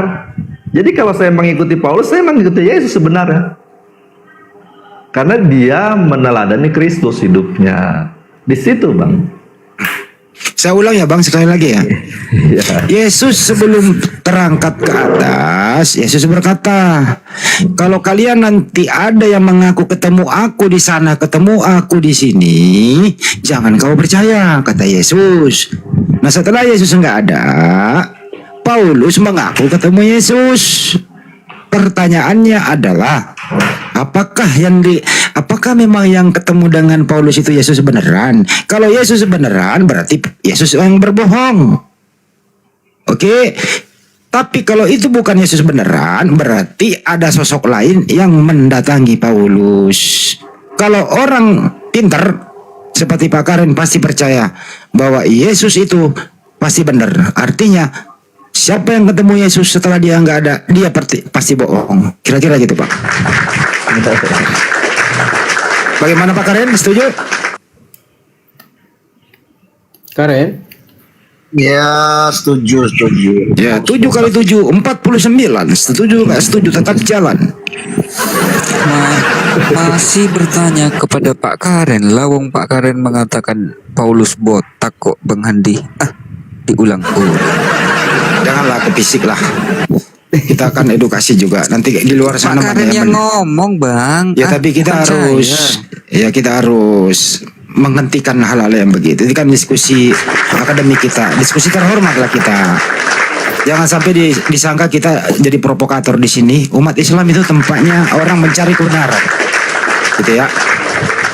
Jadi kalau saya mengikuti Paulus, saya mengikuti Yesus sebenarnya. Karena dia meneladani Kristus hidupnya. Di situ, Bang. Saya ulang ya bang, sekali lagi ya. Ya. Yesus sebelum terangkat ke atas, Yesus berkata, kalau kalian nanti ada yang mengaku ketemu aku di sana, ketemu aku di sini, jangan kau percaya, kata Yesus. Nah setelah Yesus nggak ada, Paulus mengaku ketemu Yesus. Pertanyaannya adalah, apakah memang yang ketemu dengan Paulus itu Yesus beneran? Kalau Yesus beneran, berarti Yesus yang berbohong. Oke. Tapi kalau itu bukan Yesus beneran, berarti ada sosok lain yang mendatangi Paulus. Kalau orang pintar seperti Pak Karen pasti percaya bahwa Yesus itu pasti benar. Artinya siapa yang ketemu Yesus setelah dia nggak ada, dia pasti bohong. Kira-kira gitu Pak. Bagaimana Pak Karen? Setuju? Karen? Ya, setuju. Ya, 7 kali 7, 49. Setuju nggak setuju tetap jalan. Masih bertanya kepada Pak Karen. Lawang Pak Karen mengatakan Paulus botak kok Bang Handi. Diulang. Janganlah kepisik lah. Kita akan edukasi juga. Nanti di luar sana Pak Karen yang ngomong Bang. Ya tapi kita harus menghentikan hal-hal yang begitu. Ini kan diskusi akademik kita, diskusi terhormat lah kita. Jangan sampai disangka kita jadi provokator di sini. Umat Islam itu tempatnya orang mencari kebenaran, gitu ya.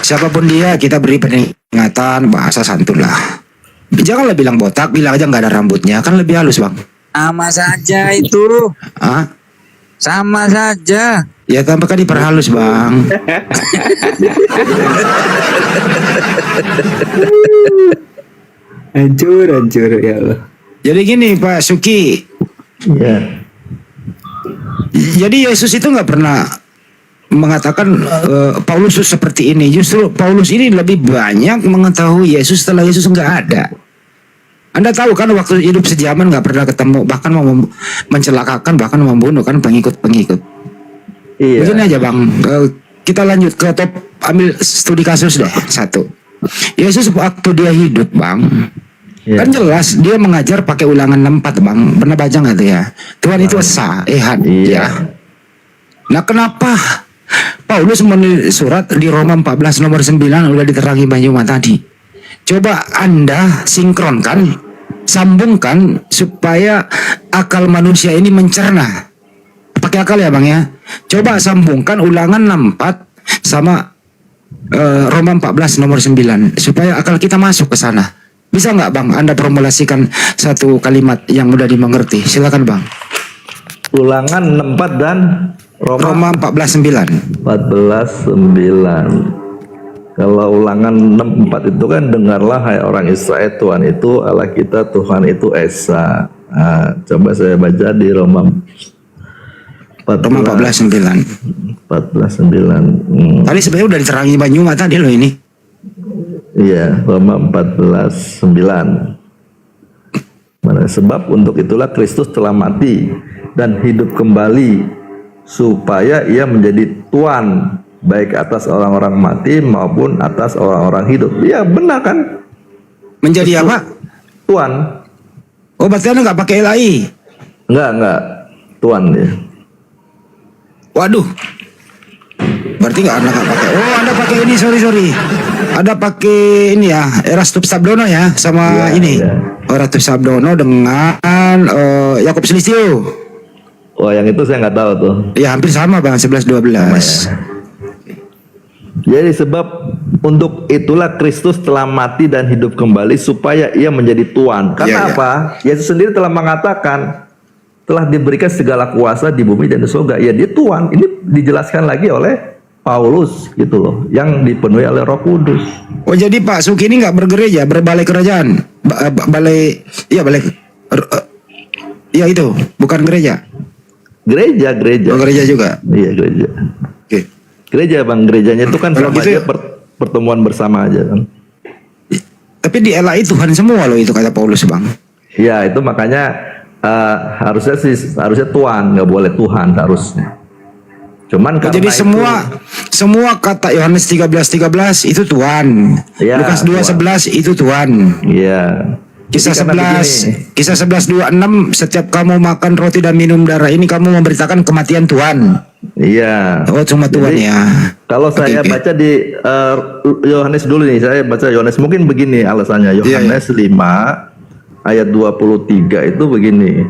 Siapapun dia, kita beri peringatan, bahasa santun lah. Janganlah bilang botak, bilang aja nggak ada rambutnya, kan lebih halus bang. Sama saja itu. Sama saja. Ya tanpa kan diperhalus bang. Hancur ya Allah. Jadi gini Pak Suki. Ya. Jadi Yesus itu nggak pernah mengatakan Paulus itu seperti ini. Justru Paulus ini lebih banyak mengetahui Yesus setelah Yesus nggak ada. Anda tahu kan waktu hidup sejaman nggak pernah ketemu, bahkan mau mencelakakan, bahkan membunuh kan pengikut-pengikut. Iya. Begini aja bang, kita lanjut ke top, ambil studi kasus deh satu. Yesus waktu dia hidup bang, kan jelas dia mengajar pakai Ulangan 64 bang. Pernah baca nggak tuh ya? Tuhan itu esa, ehad. Iya. Ya. Nah kenapa Paulus menulis surat di Roma 14 nomor 9 udah diterangi Bang Yuma tadi. Coba Anda sinkronkan, sambungkan supaya akal manusia ini mencerna. Pakai akal ya bang ya. Coba sambungkan Ulangan 64 sama Roma 14 nomor 9 supaya akal kita masuk ke sana. Bisa nggak bang Anda formulasikan satu kalimat yang mudah dimengerti? Silakan bang. Ulangan 64 dan Roma 14:9. 14:9. Kalau Ulangan 64 itu kan, dengarlah hai orang Israel, Tuhan itu Allah kita, Tuhan itu esa. Nah, coba saya baca di Roma 14:9. 14:9. Tadi sebenarnya udah diterangi Banyuma tadi loh ini. Iya, Roma 14:9. Sebab untuk itulah Kristus telah mati dan hidup kembali supaya ia menjadi Tuan baik atas orang-orang mati maupun atas orang-orang hidup. Iya benar kan? Menjadi apa? Tuan. Oh berarti Anda nggak pakai LAI? Enggak. Tuan dia. Waduh. Berarti Anda nggak pakai. Oh Anda pakai ini, sorry. Ada pakai ini ya, Erastus Sabdono ya, sama Ya, ini. ya. Erastus Sabdono dengan Yakub Sulistyo. Oh, yang itu saya nggak tahu tuh. Ya hampir sama Bang, 11-12. Jadi sebab untuk itulah Kristus telah mati dan hidup kembali supaya ia menjadi Tuhan. Karena Iya, iya. apa? Yesus sendiri telah mengatakan telah diberikan segala kuasa di bumi dan di surga. Ya dia Tuhan. Ini dijelaskan lagi oleh Paulus gitu loh, yang dipenuhi oleh Roh Kudus. Oh jadi Pak Suki ini nggak bergereja, berbalai kerajaan, balai, iya balai, ya itu bukan gereja, Gereja. oh, gereja juga. Iya gereja. Oke. Gereja bang, gerejanya itu kan Kalau sama gitu aja ya- pertemuan bersama aja kan. Tapi dielai Tuhan semua loh itu kata Paulus Bang. Ya itu makanya harusnya Tuhan, nggak boleh Tuhan harusnya. Cuman Oh, karena jadi itu- semua kata Yohanes 13:13 itu Tuhan. Ya, Lukas 2:11 itu Tuhan. Iya. Kisah Jadi karena 11 begini, Kisah 11:26 setiap kamu makan roti dan minum darah ini kamu memberitakan kematian Tuhan. Iya. Oh cuma Tuhan Jadi, ya. Kalau saya Oke. baca di Yohanes dulu nih, saya baca Yohanes mungkin begini alasannya. Iya, Yohanes 5 ayat 23 itu begini.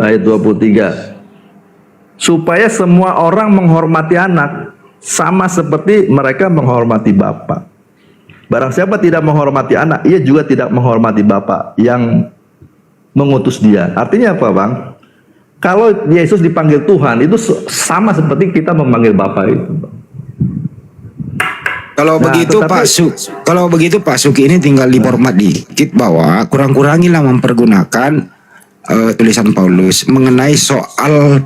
Ayat 23. Supaya semua orang menghormati anak sama seperti mereka menghormati Bapa. Barang siapa tidak menghormati anak, ia juga tidak menghormati Bapa yang mengutus dia. Artinya apa, Bang? Kalau Yesus dipanggil Tuhan itu sama seperti kita memanggil Bapa itu, Bang. Kalau Nah, begitu tetapi- kalau begitu Pak Suki ini tinggal diformat dikit bahwa kurang-kurangilah mempergunakan tulisan Paulus mengenai soal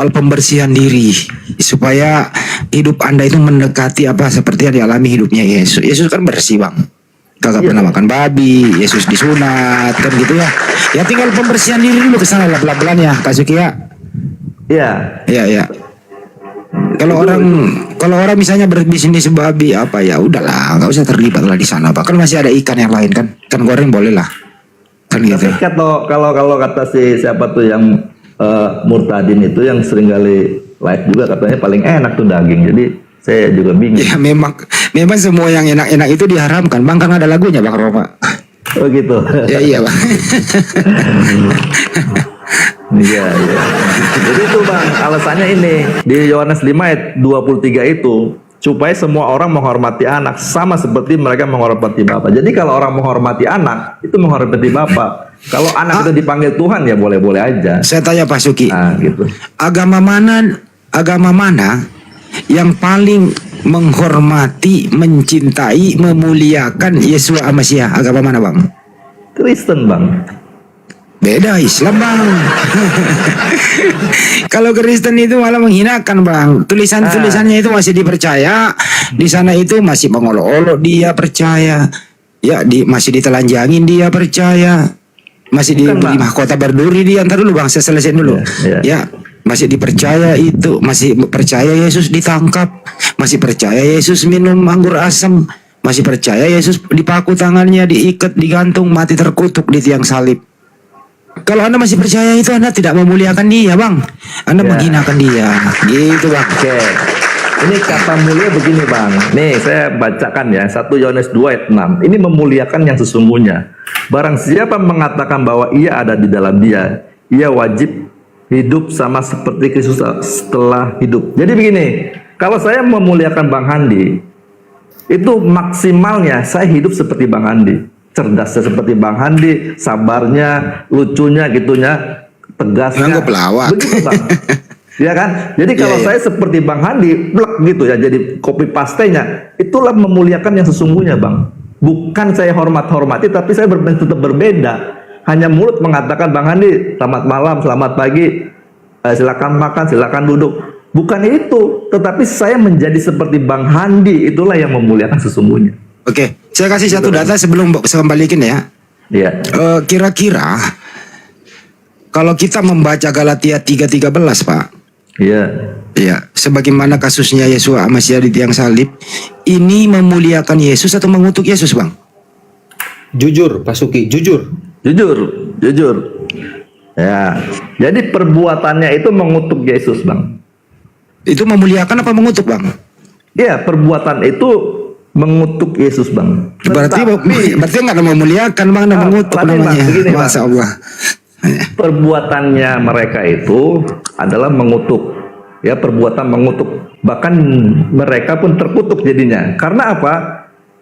pembersihan diri supaya hidup Anda itu mendekati apa seperti yang dialami hidupnya Yesus. Yesus kan bersih Bang. Kagak Iya. pernah makan babi, Yesus disunat kan gitu ya. Ya tinggal pembersihan diri dulu ke sana lah pelan-pelan ya Kak Suki ya. Iya. Ya ya. Kalau orang misalnya berbisnis babi apa ya udahlah nggak usah terlibat lah di sana Pak. Kan masih ada ikan yang lain kan goreng boleh lah kan gitu. Tapi kalau kata si siapa tuh yang Murtadin itu yang sering kali live juga katanya paling enak tuh daging. Jadi saya juga bingung. Ya memang semua yang enak-enak itu diharamkan Bang, kan ada lagunya Bang Roma. Oh gitu. Ya iya Bang. Iya. Jadi itu Bang, alasannya ini di Yohanes 5 ayat 23 itu supaya semua orang menghormati anak sama seperti mereka menghormati Bapa. Jadi kalau orang menghormati anak itu menghormati Bapa. Kalau anak itu dipanggil Tuhan ya boleh-boleh aja. Saya tanya Pak Suki, Nah, gitu. agama mana yang paling menghormati, mencintai, memuliakan Yesua Amasia? Agama mana Bang? Kristen Bang. Beda Islam Bang. Kalau Kristen itu malah menghinakan Bang. Tulisannya itu masih dipercaya. Di sana itu masih mengolok-olok dia percaya. Ya masih ditelanjangin dia percaya. Masih Bukan, diberi Bang. mahkota berduri dia. Ntar dulu Bang, saya selesaiin dulu. Iya, iya. Ya masih dipercaya itu. Masih percaya Yesus ditangkap. Masih percaya Yesus minum anggur asam. Masih percaya Yesus dipaku tangannya, diikat, digantung, mati terkutuk di tiang salib. Kalau Anda masih percaya itu Anda tidak memuliakan dia Bang. Anda Ya. menghinakan dia. Gitu Bang. Oke. Ini kata mulia begini Bang. Nih saya bacakan ya 1 Yohanes 2 ayat 6. Ini memuliakan yang sesungguhnya. Barang siapa mengatakan bahwa ia ada di dalam dia, ia wajib hidup sama seperti Kristus setelah hidup. Jadi begini, kalau saya memuliakan Bang Handi, itu maksimalnya saya hidup seperti Bang Handi. Cerdasnya seperti Bang Handi, sabarnya, lucunya gitunya, tegasnya. Nggak pelawak. Begitu Bang. Ya kan? Jadi kalau Iya, iya. saya seperti Bang Handi, plek gitu ya, jadi copy paste-nya, itulah memuliakan yang sesungguhnya Bang. Bukan saya hormati, tapi saya tetap berbeda. Hanya mulut mengatakan Bang Handi, selamat malam, selamat pagi, silakan makan, silakan duduk. Bukan itu, tetapi saya menjadi seperti Bang Handi, itulah yang memuliakan sesungguhnya. Oke, saya kasih satu data sebelum saya kembalikan ya. Iya. Kira-kira kalau kita membaca Galatia 3:13 Pak. Iya. Ya, sebagaimana kasusnya Yesua Amasia di tiang salib, ini memuliakan Yesus atau mengutuk Yesus Bang? Jujur, Pak Suki, jujur. Jujur. Ya. Jadi perbuatannya itu mengutuk Yesus, Bang. Itu memuliakan apa mengutuk Bang? Iya, perbuatan itu mengutuk Yesus, Bang. Berarti Tetapi- nggak ada memuliakan Bang, ada mengutuk tapi, Bang, namanya. begini, Bang. Masya Allah. perbuatannya mereka itu adalah mengutuk, ya, perbuatan mengutuk. Bahkan mereka pun terkutuk jadinya. Karena apa?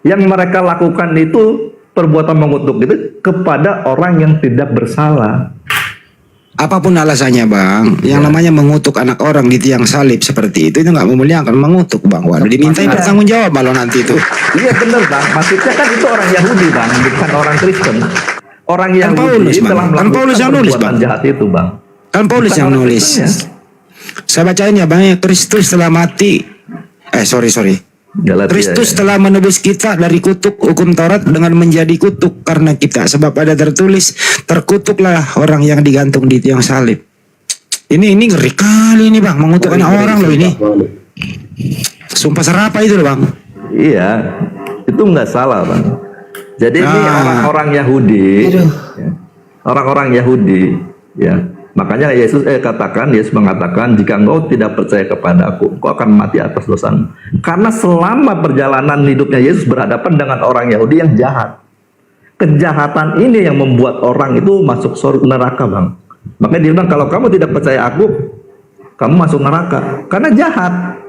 Yang mereka lakukan itu perbuatan mengutuk itu kepada orang yang tidak bersalah. Apapun alasannya bang, yang namanya mengutuk anak orang di tiang salib seperti itu nggak memuliakan, mengutuk bang. Waduh, dimintai bertanggung jawab malah nanti itu. Iya benar bang, maksudnya kan itu orang Yahudi bang, bukan orang Kristen. Orang Yahudi Paulus, Bang. telah Kan melakukan Paulus yang nulis, perbuatan Bang. jahat itu bang. Kan Paulus Bukan yang orang nulis. Kristennya. Saya bacain ya bang, Kristus telah mati. Sorry. Galatia, Kristus ya. telah menebus kita dari kutuk hukum Taurat dengan menjadi kutuk karena kita. Sebab ada tertulis, terkutuklah orang yang digantung di tiang salib. Ini ngeri kali ini bang, mengutuk anak orang loh ini. Sumpah serapa itu loh bang. Iya, itu nggak salah bang. Jadi ini orang-orang Yahudi, ya, orang-orang Yahudi, ya. Makanya Yesus mengatakan, jika engkau tidak percaya kepada aku, engkau akan mati atas dosamu. Karena selama perjalanan hidupnya Yesus berhadapan dengan orang Yahudi yang jahat. Kejahatan ini yang membuat orang itu masuk neraka bang. Makanya dia bilang, kalau kamu tidak percaya aku, kamu masuk neraka. Karena jahat.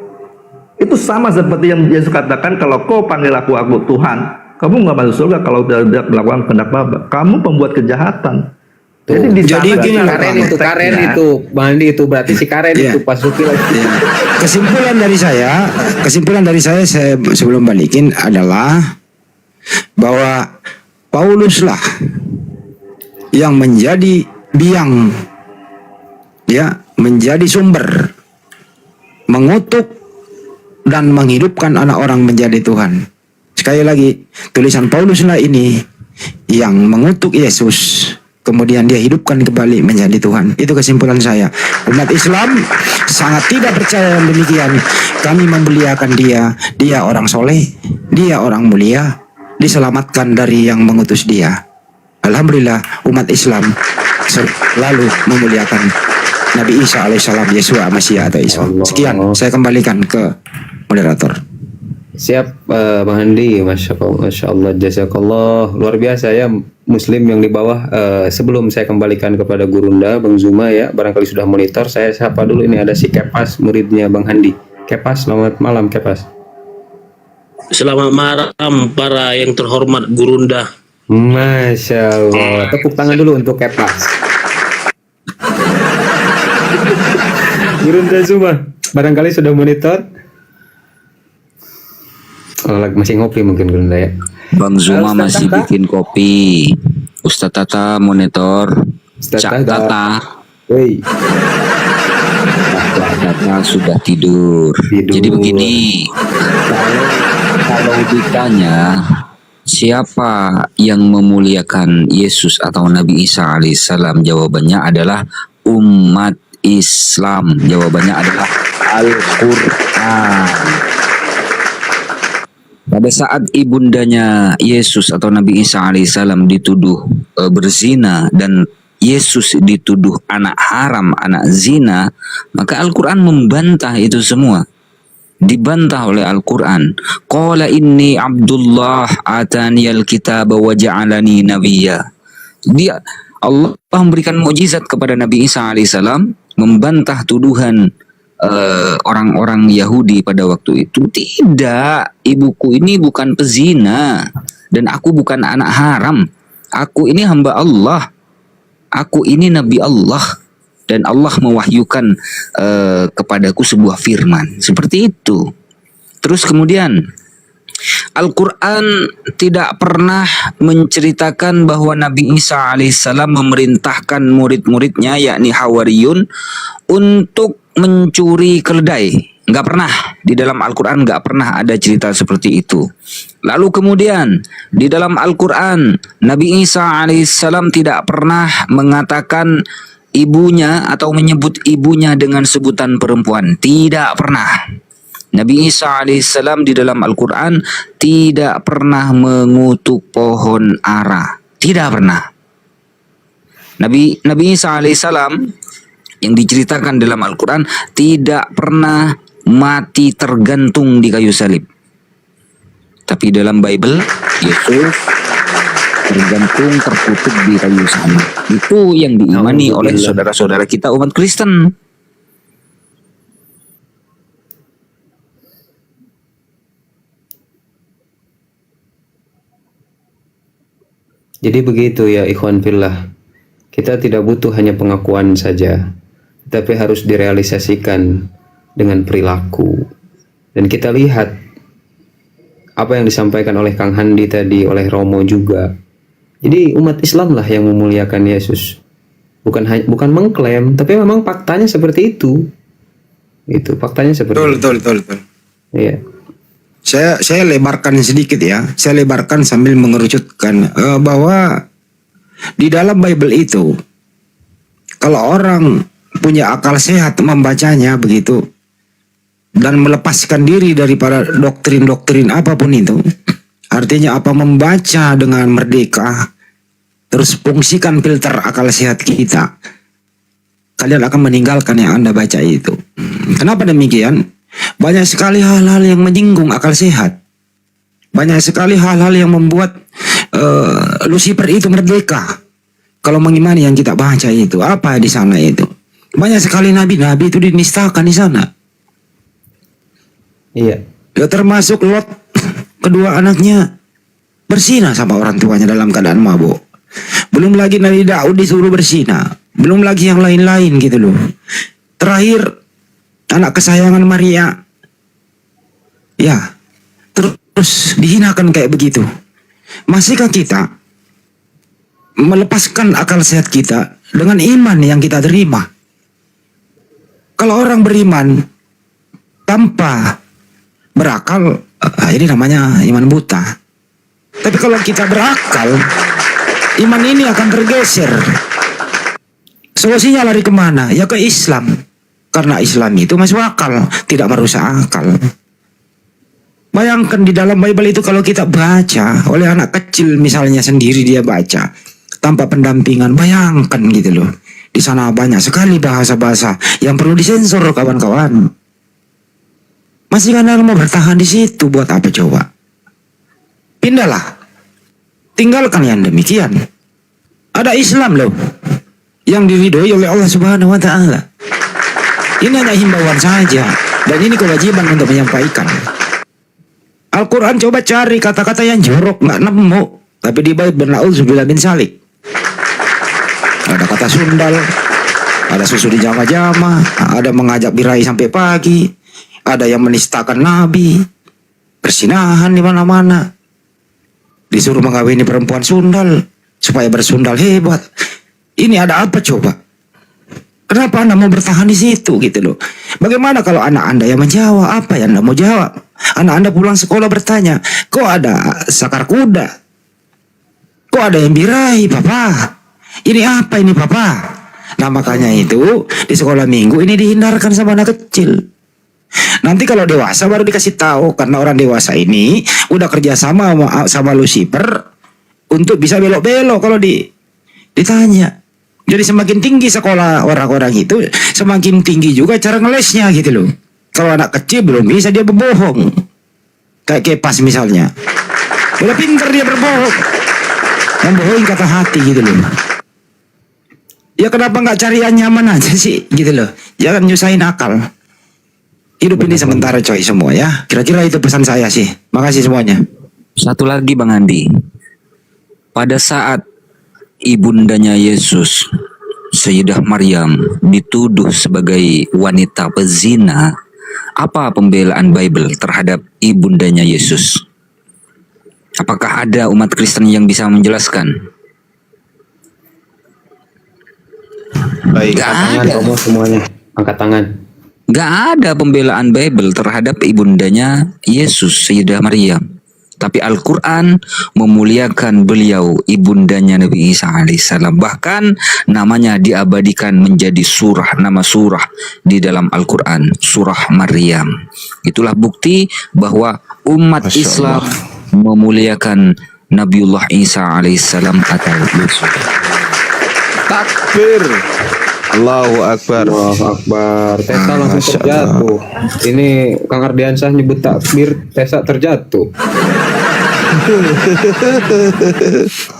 Itu sama seperti yang Yesus katakan, kalau kau panggil aku Tuhan, kamu nggak masuk surga kalau tidak melakukan kehendak Bapa. Kamu pembuat kejahatan. Jadi gini loh, Karen itu Bang Andi, itu berarti si Karen Iya. itu Pak Suki lagi. Ya. Kesimpulan dari saya sebelum balikin adalah bahwa Paulus lah yang menjadi biang, ya, menjadi sumber mengutuk dan menghidupkan anak orang menjadi Tuhan. Sekali lagi, tulisan Paulus lah ini yang mengutuk Yesus, kemudian dia hidupkan kembali menjadi Tuhan. Itu kesimpulan saya. Umat Islam sangat tidak percaya yang demikian. Kami memuliakan dia. Dia orang soleh, dia orang mulia, diselamatkan dari yang mengutus dia. Alhamdulillah, umat Islam selalu memuliakan Nabi Isa alaihissalam, Yesua Masya atau Isa. Sekian, saya kembalikan ke moderator. Siap Bang Andi, Masya Allah, jazakallah, luar biasa ya Muslim yang di bawah. Sebelum saya kembalikan kepada Gurunda, Bang Zuma ya, barangkali sudah monitor, saya sapa dulu, ini ada si Kepas, muridnya Bang Handi. Kepas, selamat malam Kepas. Selamat malam para yang terhormat Gurunda. Masya Allah, tepuk tangan dulu untuk Kepas. Gurunda Zuma, barangkali sudah monitor. Oh, masih ngopi mungkin Gurunda ya. Bang Zuma Ustaz masih Tata. bikin kopi. Ustaz Tata monitor. Ustaz Cak Tata. Tata. Woi, Tata sudah tidur. Tidur. Jadi begini. Kalau ditanya siapa yang memuliakan Yesus atau Nabi Isa alaihissalam, jawabannya adalah umat Islam. Jawabannya adalah Al-Quran. Pada saat ibundanya Yesus atau Nabi Isa alaihissalam dituduh berzina dan Yesus dituduh anak haram, anak zina, maka Al-Quran membantah itu semua. Dibantah oleh Al-Quran. Qala inni Abdullah ataniyal kitaba wa ja'alani nabiyya. Dia, Allah memberikan mukjizat kepada Nabi Isa alaihissalam, membantah tuduhan orang-orang Yahudi pada waktu itu. Tidak, ibuku ini bukan pezina dan aku bukan anak haram. Aku ini hamba Allah. Aku ini Nabi Allah dan Allah mewahyukan kepadaku sebuah firman. Seperti itu. Terus kemudian Al-Quran tidak pernah menceritakan bahwa Nabi Isa alaihissalam memerintahkan murid-muridnya, yakni Hawariyun, untuk mencuri keledai. Nggak pernah. Di dalam Al-Quran nggak pernah ada cerita seperti itu. Lalu kemudian di dalam Al-Quran Nabi Isa alaihissalam tidak pernah mengatakan ibunya atau menyebut ibunya dengan sebutan perempuan. Tidak pernah. Nabi Isa alaihissalam di dalam Al-Quran tidak pernah mengutuk pohon ara. Tidak pernah. Nabi Isa alaihissalam yang diceritakan dalam Al-Quran tidak pernah mati tergantung di kayu salib. Tapi dalam Bible, Yesus tergantung terkutuk di kayu salib. Itu yang diimani oleh saudara-saudara kita umat Kristen. Jadi begitu ya ikhwan fillah. Kita tidak butuh hanya pengakuan saja, tapi harus direalisasikan dengan perilaku. Dan kita lihat apa yang disampaikan oleh Kang Handi tadi, oleh Romo juga. Jadi umat Islam lah yang memuliakan Yesus. Bukan mengklaim, tapi memang faktanya seperti itu. Itu faktanya seperti itu. Betul. Iya. Saya lebarkan sedikit ya. Saya lebarkan sambil mengerucutkan bahwa di dalam Bible itu, kalau orang punya akal sehat membacanya begitu dan melepaskan diri daripada doktrin-doktrin apapun itu, artinya apa, membaca dengan merdeka, terus fungsikan filter akal sehat kita, kalian akan meninggalkan yang Anda baca itu. Kenapa demikian? Banyak sekali hal-hal yang menyinggung akal sehat. Banyak sekali hal-hal yang membuat Lucifer itu merdeka. Kalau mengimani yang kita baca itu, apa di sana itu? Banyak sekali nabi-nabi itu dinistakan di sana. Iya. Ya, termasuk Lot, kedua anaknya berzina sama orang tuanya dalam keadaan mabuk. Belum lagi Nabi Daud disuruh berzina. Belum lagi yang lain-lain gitu loh. Terakhir anak kesayangan Maria, ya, terus dihinakan kayak begitu. Masihkah kita melepaskan akal sehat kita dengan iman yang kita terima? Kalau orang beriman tanpa berakal, ini namanya iman buta. Tapi kalau kita berakal, iman ini akan tergeser. Solusinya lari kemana? Ya ke Islam. Karena Islam itu masuk akal, tidak merusak akal. Bayangkan di dalam Bible itu kalau kita baca oleh anak kecil misalnya sendiri dia baca tanpa pendampingan, bayangkan gitu loh. Di sana banyak sekali bahasa-bahasa yang perlu disensor kawan-kawan. Masih kan mau bertahan di situ buat apa coba? Pindahlah. Tinggalkan yang demikian. Ada Islam loh yang diridhoi oleh Allah Subhanahu wa taala. Ini hanya himbauan saja, dan ini kewajiban untuk menyampaikan. Al-Quran coba cari kata-kata yang jorok, nggak nemu. Tapi di bait bernaudzubillah min salik. Ada kata sundal, ada susu di jama-jama, ada mengajak birahi sampai pagi, ada yang menistakan Nabi, persinahan di mana-mana, disuruh mengawini perempuan sundal supaya bersundal hebat. Ini ada apa coba? Kenapa Anda mau bertahan di situ gitu loh? Bagaimana kalau anak Anda yang menjawab? Apa yang Anda mau jawab? Anak Anda pulang sekolah bertanya, kok ada sakar kuda? Kok ada yang birahi, Papa? Ini apa ini, Papa? Nah makanya itu di sekolah minggu ini dihindarkan sama anak kecil. Nanti kalau dewasa baru dikasih tahu, karena orang dewasa ini udah kerja sama Lucifer untuk bisa belok-belok kalau ditanya. Jadi semakin tinggi sekolah orang-orang itu, semakin tinggi juga cara ngelesnya gitu loh. Kalau anak kecil belum bisa dia berbohong. Kayak Kepas misalnya. Udah pintar dia berbohong. Membohongi kata hati gitu loh. Ya kenapa nggak cari yang nyaman aja sih gitu loh. Jangan nyusahin akal. Hidup ini sementara coy semua ya. Kira-kira itu pesan saya sih. Makasih semuanya. Satu lagi Bang Andi. Pada saat ibundanya Yesus, Sayyidah Maryam, dituduh sebagai wanita pezina, apa pembelaan Bible terhadap ibundanya Yesus? Apakah ada umat Kristen yang bisa menjelaskan? Baik, Gak angkat tangan ada. Romo semuanya. Angkat tangan. Gak ada pembelaan Bible terhadap ibundanya Yesus, Sayyidah Maryam. Tapi Al-Quran memuliakan beliau, ibundanya Nabi Isa alaihissalam. Bahkan namanya diabadikan menjadi nama surah di dalam Al-Quran, surah Maryam. Itulah bukti bahwa umat Islam memuliakan Nabiullah Isa alaihissalam atau Yesus. Takbir. Allahu Akbar. Allahu Akbar. Tesa langsung terjatuh. Ini Kang Ardiansyah nyebut takbir, Tesa terjatuh.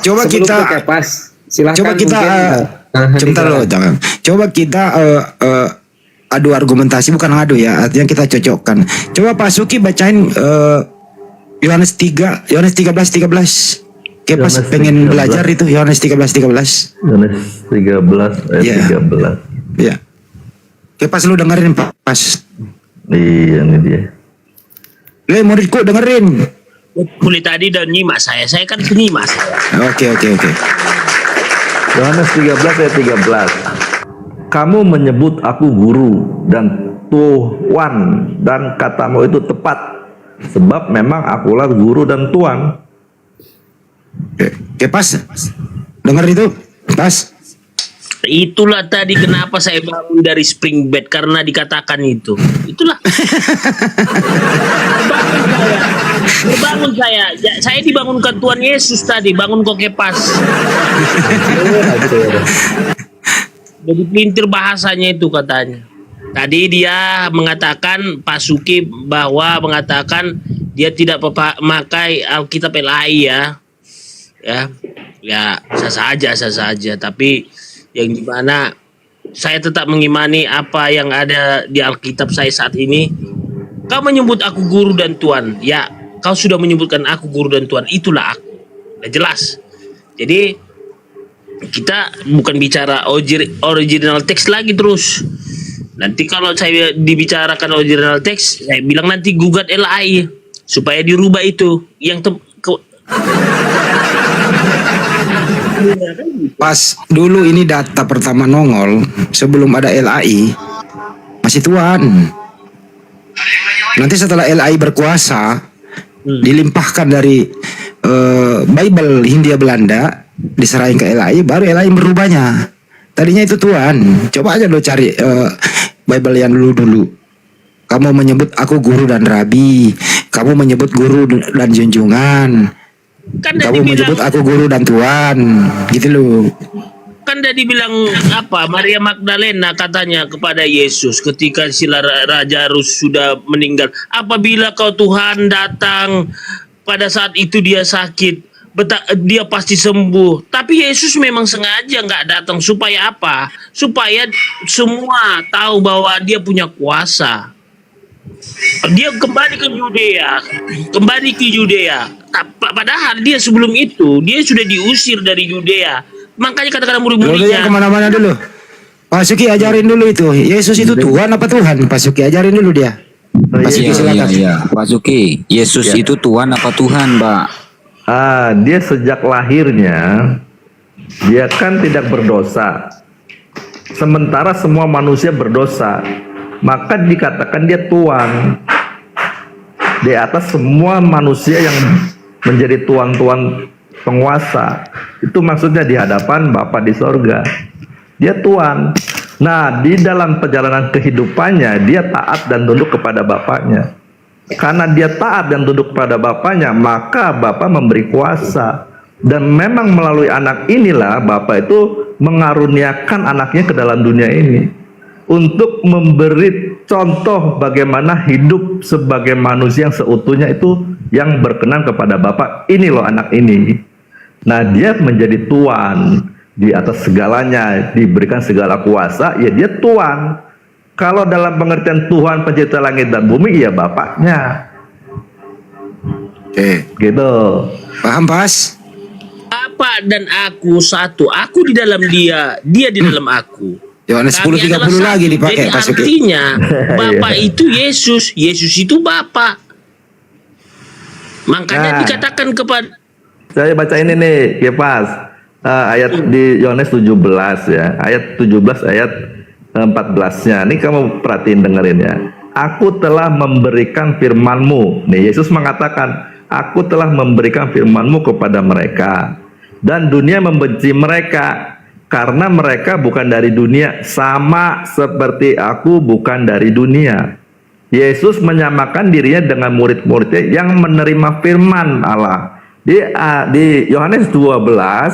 Coba Sebelum kita ke Kepas, silahkan coba kita sebentar loh, jangan. Coba kita adu argumentasi, bukan adu ya, artinya kita cocokkan. Coba Pak Suki bacain Yohanes 13. Kepas Yohanes pengen 13. belajar itu Yohanes 13. Yohanes 13 ayat Iya. 13. Ya. Kepas lu dengerin Pak Pas. Iya, ini dia. Muridku dengerin. Mulai tadi dan nyimak saya kan penyimak saya. Oke. Yohanes 13 ayat 13. Kamu menyebut aku guru dan Tuhan, dan katamu itu tepat, sebab memang akulah guru dan Tuhan. Kepas denger itu Pas. Itulah tadi kenapa saya bangun dari spring bed, karena dikatakan itu. Itulah. Bangun saya. Saya dibangunkan Tuhan Yesus tadi, bangun kok Kepas. Jadi pelintir bahasanya itu katanya. Tadi dia mengatakan Pak Suki bahwa mengatakan dia tidak memakai Alkitab LAI ya. Ya, sah saja. Tapi yang dimana saya tetap mengimani apa yang ada di Alkitab saya saat ini. Kau menyebut aku guru dan Tuhan. Ya, kau sudah menyebutkan aku guru dan Tuhan. Itulah aku. Udah jelas. Jadi kita bukan bicara original text lagi terus. Nanti kalau saya dibicarakan original text, saya bilang nanti gugat LAI supaya dirubah itu. Pas dulu ini data pertama nongol sebelum ada LAI masih Tuhan. Nanti setelah LAI berkuasa dilimpahkan dari Bible Hindia Belanda diserahin ke LAI, baru LAI merubahnya. Tadinya itu Tuhan. Coba aja lo cari Bible yang dulu. Kamu menyebut aku guru dan rabi, kamu menyebut guru dan junjungan, Kan kamu menyebut aku guru dan Tuhan, gitu loh. kan udah dibilang apa, Maria Magdalena katanya kepada Yesus ketika si Raja Rus sudah meninggal, apabila kau Tuhan datang pada saat itu dia sakit, dia pasti sembuh. Tapi Yesus memang sengaja nggak datang supaya apa? Supaya semua tahu bahwa dia punya kuasa. Dia kembali ke Yudea. Padahal dia sebelum itu dia sudah diusir dari Yudea. Makanya kata-kata Lo murid-muridnya, yang kemana-mana dulu. Pak Suki ajarin dulu itu. Yesus itu Tuhan apa Tuhan? Pak Suki ajarin dulu dia. Pak Suki silakan. Iya. Pak Suki, Yesus itu Tuhan apa Tuhan, Pak? Dia sejak lahirnya dia kan tidak berdosa. Sementara semua manusia berdosa, maka dikatakan dia Tuhan di atas semua manusia yang menjadi tuan-tuan penguasa. Itu maksudnya di hadapan Bapa di sorga. Dia Tuhan. Nah, di dalam perjalanan kehidupannya dia taat dan tunduk kepada Bapaknya. Karena dia taat dan tunduk kepada Bapaknya, maka Bapa memberi kuasa. Dan memang melalui anak inilah Bapa itu mengaruniakan anaknya ke dalam dunia ini untuk memberi contoh bagaimana hidup sebagai manusia yang seutuhnya itu yang berkenan kepada Bapa. Ini loh anak ini. Nah, dia menjadi Tuhan di atas segalanya, diberikan segala kuasa, ya dia Tuhan. Kalau dalam pengertian Tuhan pencipta langit dan bumi, ya Bapaknya. Oke. Gitu. Paham, Pas? Bapa dan aku satu. Aku di dalam dia di dalam aku. Yohanes Kami 10:30 adalah satu. lagi dipakai Jadi Pak Suki. artinya Bapa itu Yesus, Yesus itu Bapa. Makanya Nah. dikatakan kepada Saya baca ini nih, Kepas. Ayat di Yohanes 17 ya. Ayat 17 ayat 14-nya. Ini kamu perhatiin, dengerin ya. Aku telah memberikan firman-Mu. Nih Yesus mengatakan, aku telah memberikan firman-Mu kepada mereka. Dan dunia membenci mereka karena mereka bukan dari dunia, sama seperti aku bukan dari dunia. Yesus menyamakan dirinya dengan murid-muridnya yang menerima firman Allah. Di Yohanes 12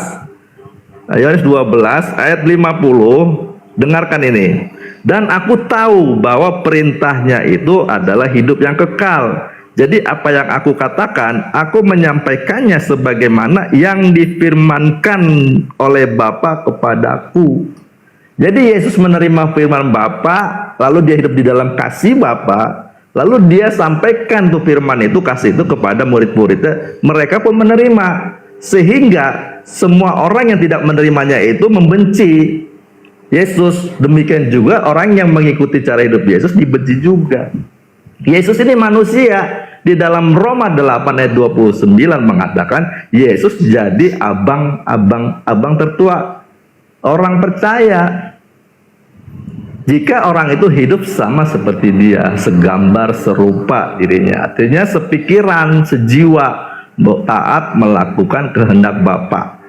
ayat 50, dengarkan ini. Dan aku tahu bahwa perintahnya itu adalah hidup yang kekal. Jadi apa yang aku katakan, aku menyampaikannya sebagaimana yang difirmankan oleh Bapa kepadaku. Jadi Yesus menerima firman Bapa, lalu dia hidup di dalam kasih Bapa, lalu dia sampaikan tuh firman itu, kasih itu kepada murid-muridnya. Mereka pun menerima, sehingga semua orang yang tidak menerimanya itu membenci Yesus. Demikian juga orang yang mengikuti cara hidup Yesus dibenci juga. Yesus ini manusia. Di dalam Roma 8 ayat 29 mengatakan Yesus jadi abang tertua orang percaya. Jika orang itu hidup sama seperti dia, segambar serupa dirinya, artinya sepikiran, sejiwa, taat melakukan kehendak Bapa.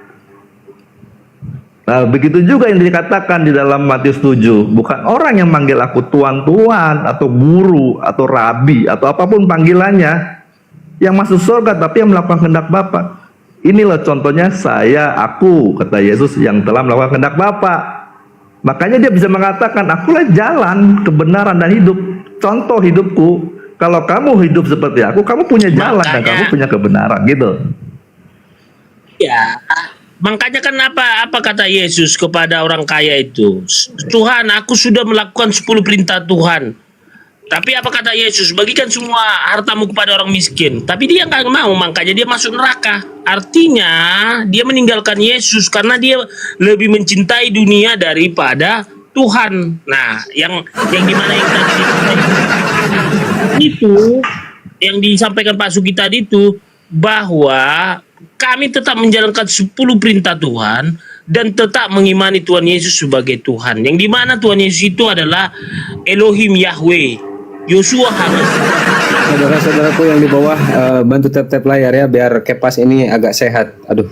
Nah, begitu juga yang dikatakan di dalam Matius 7, bukan orang yang manggil aku tuan-tuan atau guru atau rabi atau apapun panggilannya yang masuk surga, tapi yang melakukan kehendak Bapa. Inilah contohnya aku, kata Yesus, yang telah melakukan kehendak Bapa. Makanya dia bisa mengatakan, akulah jalan, kebenaran dan hidup. Contoh hidupku, kalau kamu hidup seperti aku, kamu punya jalan dan kamu punya kebenaran, gitu. Ya, makanya kan apa kata Yesus kepada orang kaya itu? Tuhan, aku sudah melakukan 10 perintah Tuhan. Tapi apa kata Yesus? Bagikan semua hartamu kepada orang miskin. Tapi dia nggak mau, makanya dia masuk neraka. Artinya dia meninggalkan Yesus karena dia lebih mencintai dunia daripada Tuhan. Nah, yang dimana yang tadi itu, yang disampaikan Pak Sugi tadi itu, bahwa kami tetap menjalankan 10 perintah Tuhan dan tetap mengimani Tuhan Yesus sebagai Tuhan. Yang dimana Tuhan Yesus itu adalah Elohim Yahweh. Yosua Hamas. Saudara-saudaraku yang di bawah, bantu tap-tap layar ya biar Kepas ini agak sehat. Aduh,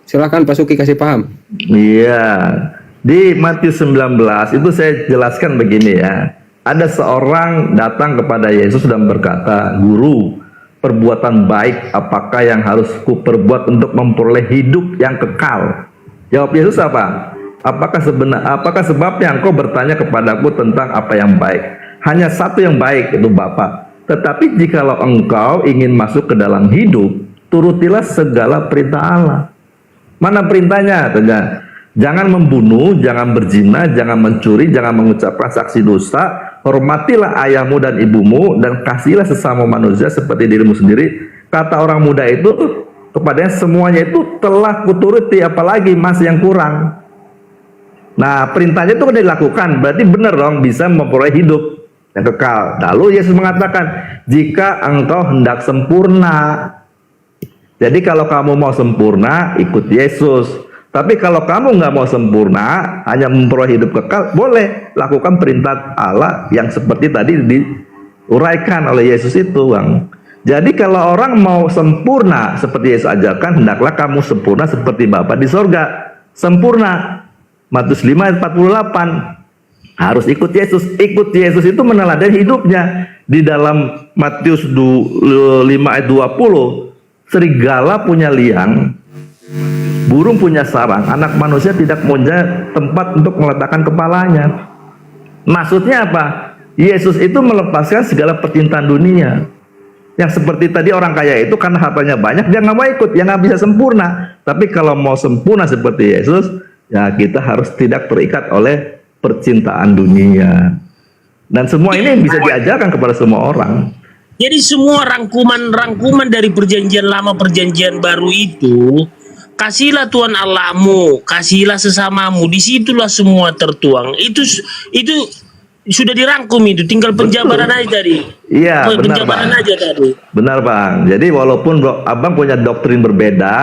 silakan Pak Suki kasih paham. Iya, di Matius 19 itu saya jelaskan begini ya. Ada seorang datang kepada Yesus dan berkata, "Guru, perbuatan baik apakah yang harus kuperbuat untuk memperoleh hidup yang kekal?" Jawab Yesus apa? Apakah sebabnya engkau bertanya kepadaku tentang apa yang baik? Hanya satu yang baik, itu Bapa. Tetapi jikalau engkau ingin masuk ke dalam hidup, turutilah segala perintah Allah. Mana perintahnya? Jangan membunuh, jangan berzina, jangan mencuri, jangan mengucapkan saksi dusta, hormatilah ayahmu dan ibumu, dan kasihilah sesama manusia seperti dirimu sendiri. Kata orang muda itu kepadanya, semuanya itu telah kuturuti, apalagi masih yang kurang. Nah, perintahnya itu udah dilakukan, berarti benar dong, bisa memperoleh hidup yang kekal. Lalu Yesus mengatakan, jika engkau hendak sempurna. Jadi kalau kamu mau sempurna, ikut Yesus. Tapi kalau kamu nggak mau sempurna, hanya memperoleh hidup kekal, boleh lakukan perintah Allah yang seperti tadi diuraikan oleh Yesus itu, Bang. Jadi kalau orang mau sempurna seperti Yesus ajarkan, hendaklah kamu sempurna seperti Bapa di sorga. Sempurna. Matius 5 ayat 48. Harus ikut Yesus. Ikut Yesus itu meneladani hidupnya. Di dalam Matius 5 ayat 20, serigala punya liang, burung punya sarang, anak manusia tidak punya tempat untuk meletakkan kepalanya. Maksudnya apa? Yesus itu melepaskan segala percintaan dunia. Yang seperti tadi orang kaya itu karena hartanya banyak, dia nggak mau ikut, dia nggak bisa sempurna. Tapi kalau mau sempurna seperti Yesus, ya kita harus tidak terikat oleh percintaan dunia. Dan semua ini bisa diajarkan kepada semua orang. Jadi semua rangkuman dari perjanjian lama, perjanjian baru itu, kasihlah Tuhan Allahmu, kasihlah sesamamu, disitulah semua tertuang. Itu sudah dirangkum, itu tinggal penjabaran aja tadi. Iya, benar penjabaran Bang. aja tadi. Benar Bang. Jadi walaupun Abang punya doktrin berbeda,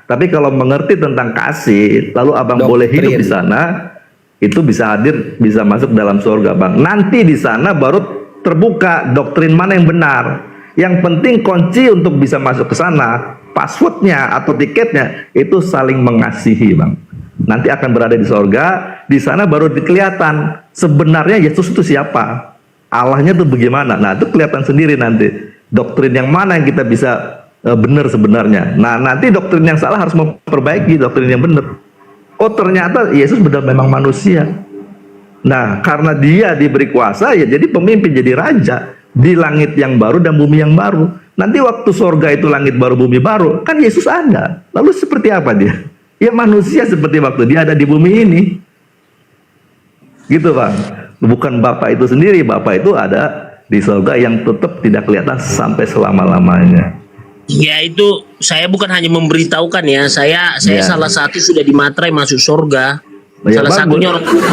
tapi kalau mengerti tentang kasih, lalu Abang boleh hidup di sana, itu bisa hadir, bisa masuk dalam surga Bang. Nanti di sana baru terbuka doktrin mana yang benar. Yang penting kunci untuk bisa masuk ke sana, passwordnya atau tiketnya itu saling mengasihi Bang. Nanti akan berada di surga, di sana baru kelihatan sebenarnya Yesus itu siapa, Allahnya itu bagaimana. Nah itu kelihatan sendiri nanti doktrin yang mana yang kita bisa benar sebenarnya. Nah nanti doktrin yang salah harus memperbaiki doktrin yang benar. Oh ternyata Yesus benar memang manusia. Nah karena dia diberi kuasa ya jadi pemimpin, jadi raja di langit yang baru dan bumi yang baru. Nanti waktu surga itu langit baru bumi baru, kan Yesus ada. Lalu seperti apa dia? Ya manusia seperti waktu dia ada di bumi ini. Gitu Bang. Bukan Bapak itu sendiri, Bapak itu ada di surga yang tetap tidak kelihatan sampai selama-lamanya. Ya itu saya bukan hanya memberitahukan ya, saya Ya. salah satu sudah dimaterai masuk surga. Ya, Salah bagus. satunya orang tua.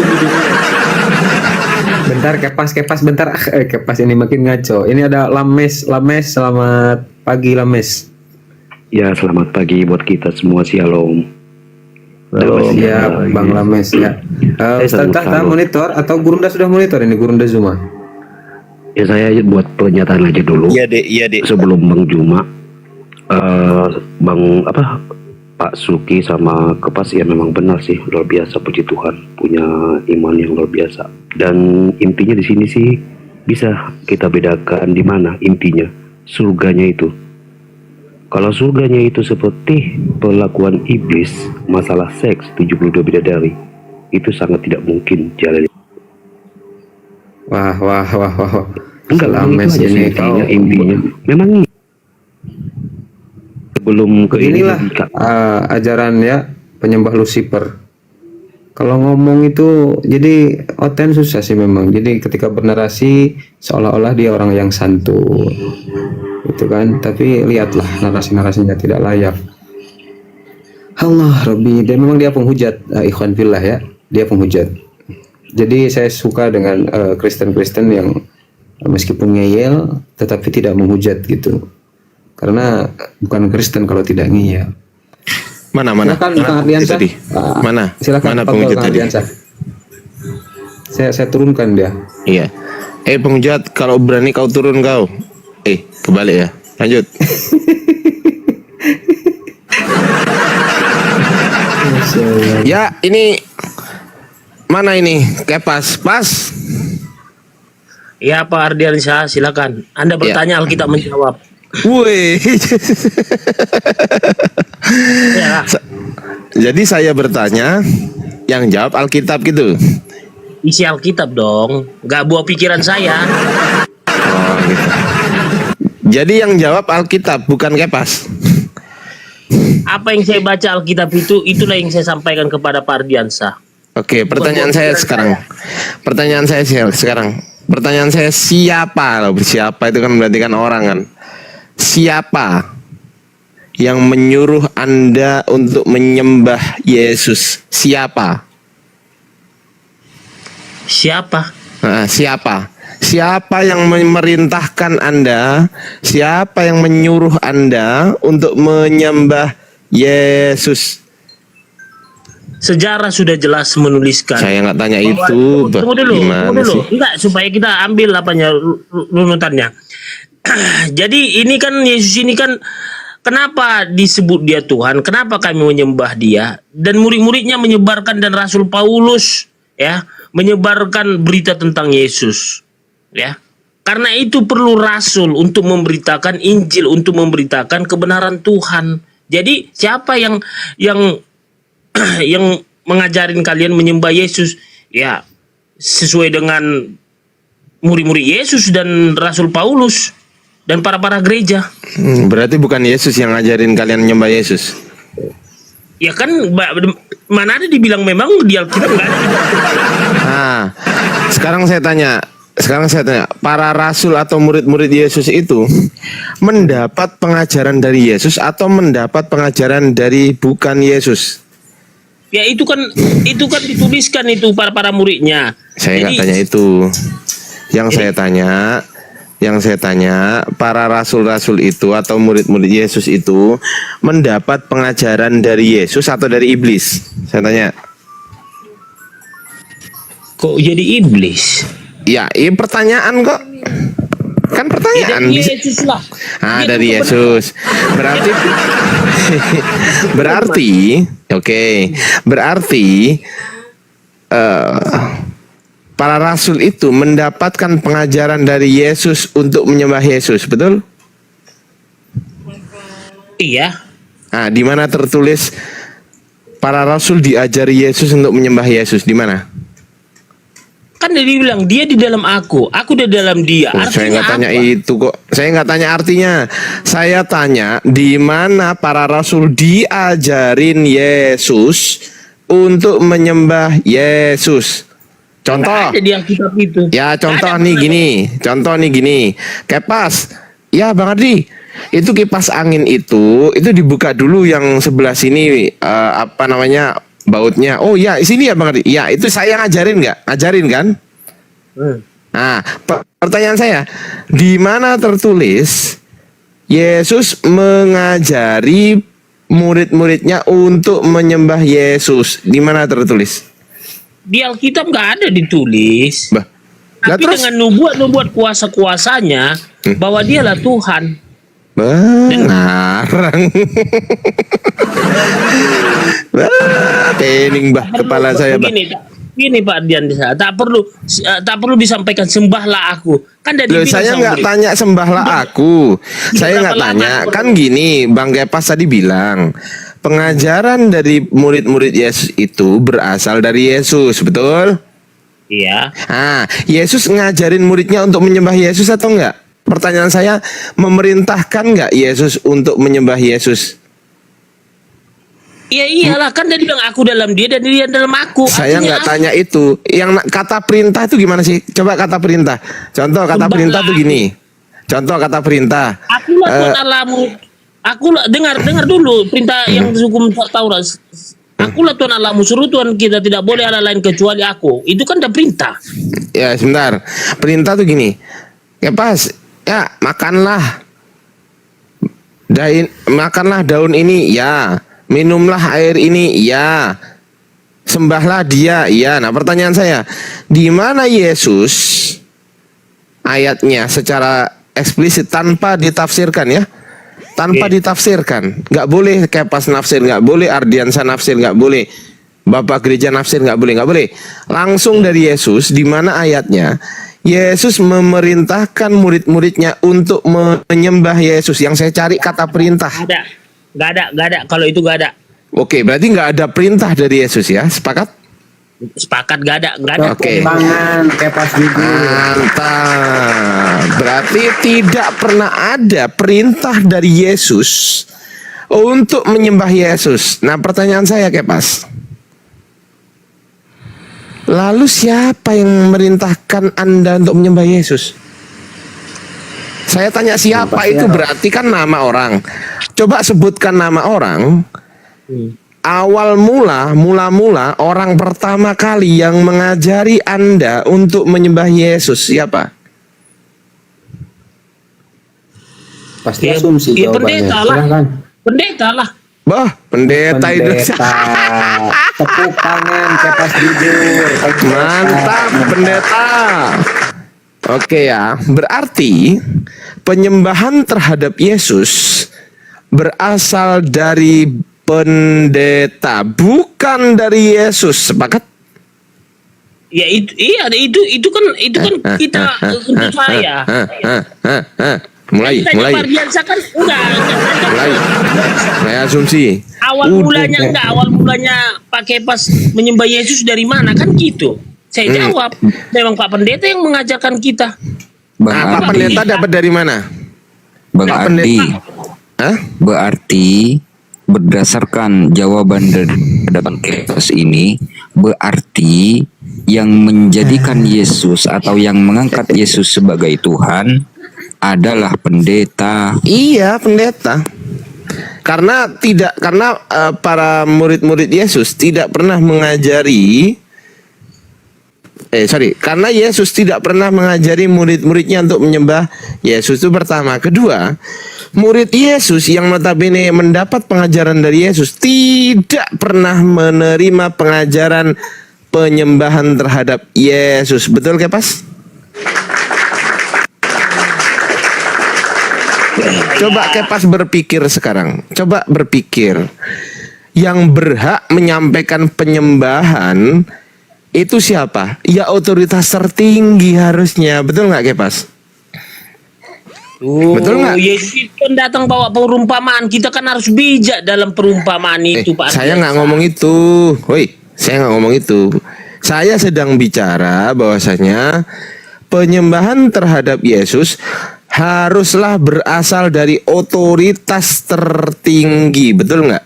Bentar, kepas bentar. Kepas ini makin ngaco. Ini ada Lames, selamat pagi Lames. Ya, selamat pagi buat kita semua. Shalom. Halo, Ya, Bang. Bang Lames ya. Ustaz Tahta monitor atau Gurunda sudah monitor ini Gurunda Zuma? Ya, saya buat pernyataan aja dulu. Iya dek. Sebelum Bang Juma, Bang Pak Suki sama Kepas ya memang benar sih, luar biasa, puji Tuhan, punya iman yang luar biasa. Dan intinya di sini sih bisa kita bedakan di mana intinya surganya itu. Kalau surganya itu seperti perlakuan iblis, masalah seks 72 bidadari, itu sangat tidak mungkin jalan. Wah. Enggak, Lames itu aja sih ini kau. intinya. Memang sebelum ke Inilah ini, ajaran ya penyembah Lucifer. Kalau ngomong itu jadi oten susah sih memang. Jadi ketika bernarasi seolah-olah dia orang yang santun, itu kan. Tapi lihatlah narasi-narasinya tidak layak. Allah Rabbi, dan memang dia penghujat, ikhwan fillah ya, dia penghujat. Jadi saya suka dengan Kristen-Kristen yang meskipun ngeyel tetapi tidak menghujat gitu. Karena bukan Kristen kalau tidak ngeyel. Mana? Silakan Kang Ardiansyah. Tadi? Mana? Silakan Mana Pak penghujat Kang tadi? Ardiansyah. Saya turunkan dia. Iya. Penghujat, kalau berani kau turun kau. Kebalik ya. Lanjut. Ya, ini mana ini? Kepas, pas. Ya Pak Ardiansyah, silakan. Anda bertanya, Alkitab menjawab. Woi. Ya, Jadi saya bertanya, yang jawab Alkitab gitu. isi Alkitab dong, nggak buah pikiran saya. Oh, gitu. Jadi yang jawab Alkitab, bukan Kepas. Apa yang saya baca Alkitab itu, itulah yang saya sampaikan kepada Pak Ardiansyah. Oke, pertanyaan saya sekarang. Pertanyaan saya sekarang. Pertanyaan saya siapa? Loh, siapa itu kan berarti kan orang kan. Siapa yang menyuruh Anda untuk menyembah Yesus? Siapa? Siapa? Siapa? Siapa yang memerintahkan Anda? Siapa yang menyuruh Anda untuk menyembah Yesus? Sejarah sudah jelas menuliskan. Saya nggak tanya bahwa- itu. Tunggu dulu. Gimana sih? Enggak, supaya kita ambil apanya runutannya. Jadi ini kan Yesus ini kan kenapa disebut dia Tuhan? Kenapa kami menyembah dia? Dan murid-muridnya menyebarkan, dan Rasul Paulus ya menyebarkan berita tentang Yesus. Ya. Karena itu perlu rasul untuk memberitakan Injil, untuk memberitakan kebenaran Tuhan. Jadi siapa yang yang mengajarin kalian menyembah Yesus? Ya, sesuai dengan murid-murid Yesus dan Rasul Paulus dan para gereja. Berarti bukan Yesus yang ngajarin kalian menyembah Yesus. Ya kan, mana ada dibilang memang di Alkitab nggak ada. Nah, sekarang saya tanya, para rasul atau murid-murid Yesus itu mendapat pengajaran dari Yesus atau mendapat pengajaran dari bukan Yesus? Ya itu kan dituliskan itu para muridnya. Saya nggak Jadi, tanya itu. Yang saya tanya, para rasul-rasul itu atau murid-murid Yesus itu mendapat pengajaran dari Yesus atau dari iblis? Saya tanya. kok jadi iblis? Ya, ini pertanyaan kok. Kan Ya pertanyaan. dari Yesus lah. Dia Dari kan Yesus. Berarti para rasul itu mendapatkan pengajaran dari Yesus untuk menyembah Yesus, betul? Iya. Nah, di mana tertulis para rasul diajari Yesus untuk menyembah Yesus? Di mana? Kan Kan dia bilang dia di dalam aku di dalam dia. Oh, saya nggak tanya apa? itu kok. Saya nggak tanya artinya. Saya tanya di mana para rasul diajarin Yesus untuk menyembah Yesus. Contoh. Nggak ada di Alkitab itu. Ya contoh Nggak ada nih pernah. gini. Contoh nih gini. Kipas. Ya Bang Ardi. Itu kipas angin itu dibuka dulu yang sebelah sini apa namanya bautnya. Oh ya sini ya Bang Ardi. Ya itu saya ngajarin nggak? Ngajarin kan? Nah, pertanyaan saya, di mana tertulis Yesus mengajari murid-muridnya untuk menyembah Yesus? Di mana tertulis? Di Alkitab nggak ada ditulis. Bah, lah Tapi terus? dengan nubuat kuasa-kuasanya bahwa dialah Tuhan. Ngarang. Pening bah kepala saya bah. Gini Pak Ardian, tak perlu disampaikan sembahlah aku. Kan dari Loh, saya nggak tanya sembahlah aku. Saya nggak berapa lama tanya. aku- Kan gini, Bang Kepas tadi bilang pengajaran dari murid-murid Yesus itu berasal dari Yesus, betul? Iya. Ah, Yesus ngajarin muridnya untuk menyembah Yesus atau enggak? Pertanyaan saya, memerintahkan enggak Yesus untuk menyembah Yesus? Iya iyalah, kan dia bilang aku dalam dia dan dia dalam aku. Saya Artinya nggak apa? tanya itu. Yang kata perintah itu gimana sih? Coba kata perintah. Contoh kata Sembahlah perintah tuh aku. gini. Contoh kata perintah. Akulah Tuhan Allahmu. Akulah dengar dulu perintah yang hukum Taurat. Akulah Tuhan Allahmu, suruh Tuhan kita tidak boleh ada lain kecuali aku. Itu kan ada perintah. Ya sebentar. Perintah tuh gini. Ya pas. Ya makanlah. Makanlah daun ini. Ya. Minumlah air ini. Ya. Sembahlah dia. Ya. Nah pertanyaan saya. Di mana Yesus ayatnya secara eksplisit tanpa ditafsirkan ya? Tanpa ditafsirkan. Nggak boleh Kepas nafsir. Nggak boleh Ardiansa nafsir. Nggak boleh Bapak Gereja nafsir. Nggak boleh. Nggak boleh. Langsung dari Yesus. Di mana ayatnya? Yesus memerintahkan murid-muridnya untuk menyembah Yesus. Yang saya cari kata perintah. Nggak ada. Kalau itu nggak ada. Oke, berarti nggak ada perintah dari Yesus ya? Sepakat? Sepakat nggak ada. Oke. Tangan Kepas jujur. Mantap. Berarti tidak pernah ada perintah dari Yesus untuk menyembah Yesus. Nah, pertanyaan saya Kepas. Lalu siapa yang memerintahkan Anda untuk menyembah Yesus? Saya tanya siapa itu berarti kan nama orang. Coba sebutkan nama orang. Awal mula orang pertama kali yang mengajari Anda untuk menyembah Yesus siapa? Pasti asumsi Ya jawabannya. pendeta lah. Silakan. Pendeta lah. Bah, pendeta itu. Tepuk tangan Kepas jujur. Mantap, pendeta. Oke ya, berarti penyembahan terhadap Yesus berasal dari pendeta, bukan dari Yesus. Sepakat? Ya itu kan kita untuk saya. Mulai. Biasa kan enggak. Mulai asumsi. Awal mulanya Pak Kepas menyembah Yesus dari mana kan gitu. Saya jawab, memang Pak Pendeta yang mengajarkan kita. Bang Nah, Pak Ardi, Pendeta dapat dari mana? Bang Pak Ardi, Hah? berarti berdasarkan jawaban dari Bang Kepas ini, berarti yang menjadikan Yesus atau yang mengangkat Yesus sebagai Tuhan adalah pendeta. Iya, pendeta. Karena para murid-murid Yesus tidak pernah mengajari karena Yesus tidak pernah mengajari murid-muridnya untuk menyembah Yesus. Itu pertama. Kedua, murid Yesus yang notabene mendapat pengajaran dari Yesus tidak pernah menerima pengajaran penyembahan terhadap Yesus. Betul Kepas? Coba Kepas berpikir sekarang. Coba berpikir. Yang berhak menyampaikan penyembahan itu siapa? Ya otoritas tertinggi harusnya. Betul nggak Kepas? Betul nggak? Yesus itu kan datang bawa perumpamaan. Kita kan harus bijak dalam perumpamaan itu, Pak. Saya nggak ngomong itu. Woi, saya nggak ngomong itu. Saya sedang bicara bahwasanya penyembahan terhadap Yesus haruslah berasal dari otoritas tertinggi, betul nggak?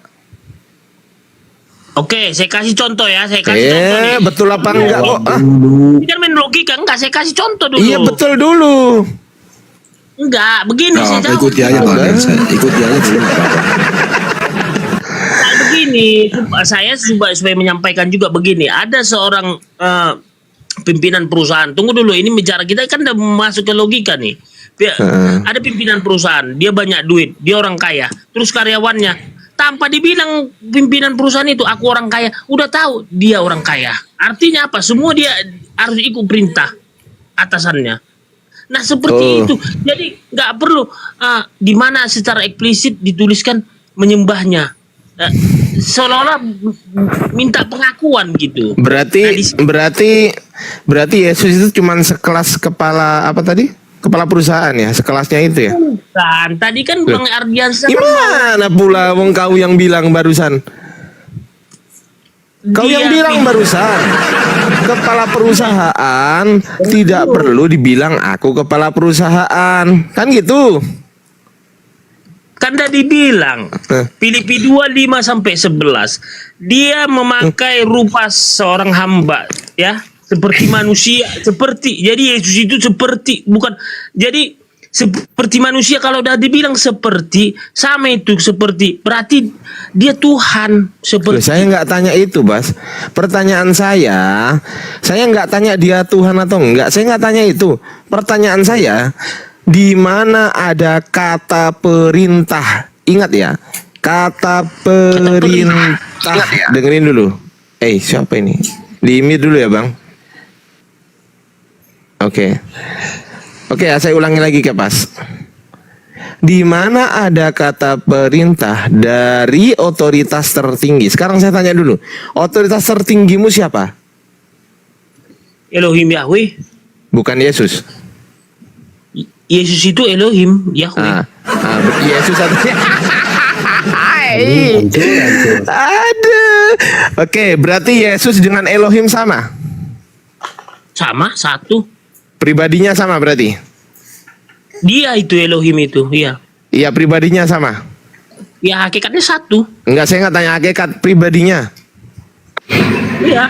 Oke, saya kasih contoh ya. Saya kasih contoh nih. Betul apa enggak kok? Ini kan main logika enggak? Saya kasih contoh dulu. Iya betul dulu. Enggak, begini Nah, saya jawab. ikuti aja Pak Len, ikuti aja dulu nggak apa-apa. Nah, begini, saya supaya menyampaikan juga begini. Ada seorang pimpinan perusahaan. Tunggu dulu, ini bicara kita kan udah masuk ke logika nih. Ada pimpinan perusahaan, dia banyak duit, dia orang kaya. Terus karyawannya tanpa dibilang pimpinan perusahaan itu aku orang kaya, udah tahu dia orang kaya. Artinya apa? Semua dia harus ikut perintah atasannya. Nah seperti itu. Jadi nggak perlu di mana secara eksplisit dituliskan menyembahnya. Seolah-olah minta pengakuan gitu. Berarti Yesus itu cuman sekelas kepala apa tadi? Kepala perusahaan ya, sekelasnya itu ya. Bukan, tadi kan Bang Ardiansyah Gimana pula wong kau yang bilang barusan? Kau yang bilang barusan, kepala perusahaan tidak perlu dibilang aku kepala perusahaan, kan gitu? kan udah dibilang Filipi 2:5 sampai 11 dia memakai rupa seorang hamba ya, seperti manusia, jadi Yesus itu seperti bukan jadi seperti manusia. Kalau udah dibilang seperti sama itu seperti berarti dia Tuhan seperti. Saya nggak tanya itu, Bas. Pertanyaan saya nggak tanya dia Tuhan atau enggak. Saya nggak tanya itu. Pertanyaan saya, di mana ada kata perintah? Ingat ya, kata perintah. Dengerin dulu. Siapa ini? Limit dulu ya, Bang. Oke, saya ulangi lagi ke Pas. Di mana ada kata perintah dari otoritas tertinggi? Sekarang saya tanya dulu, otoritas tertinggimu siapa? Elohim Yahweh. Bukan Yesus. Yesus itu Elohim Yahweh. Yesus artinya. Aduh. Oke, berarti Yesus dengan Elohim sama? Sama, satu. Pribadinya sama berarti? Dia itu Elohim itu, iya. Iya, pribadinya sama? Ya hakikatnya satu. Enggak, saya nggak tanya hakikat pribadinya. Iya.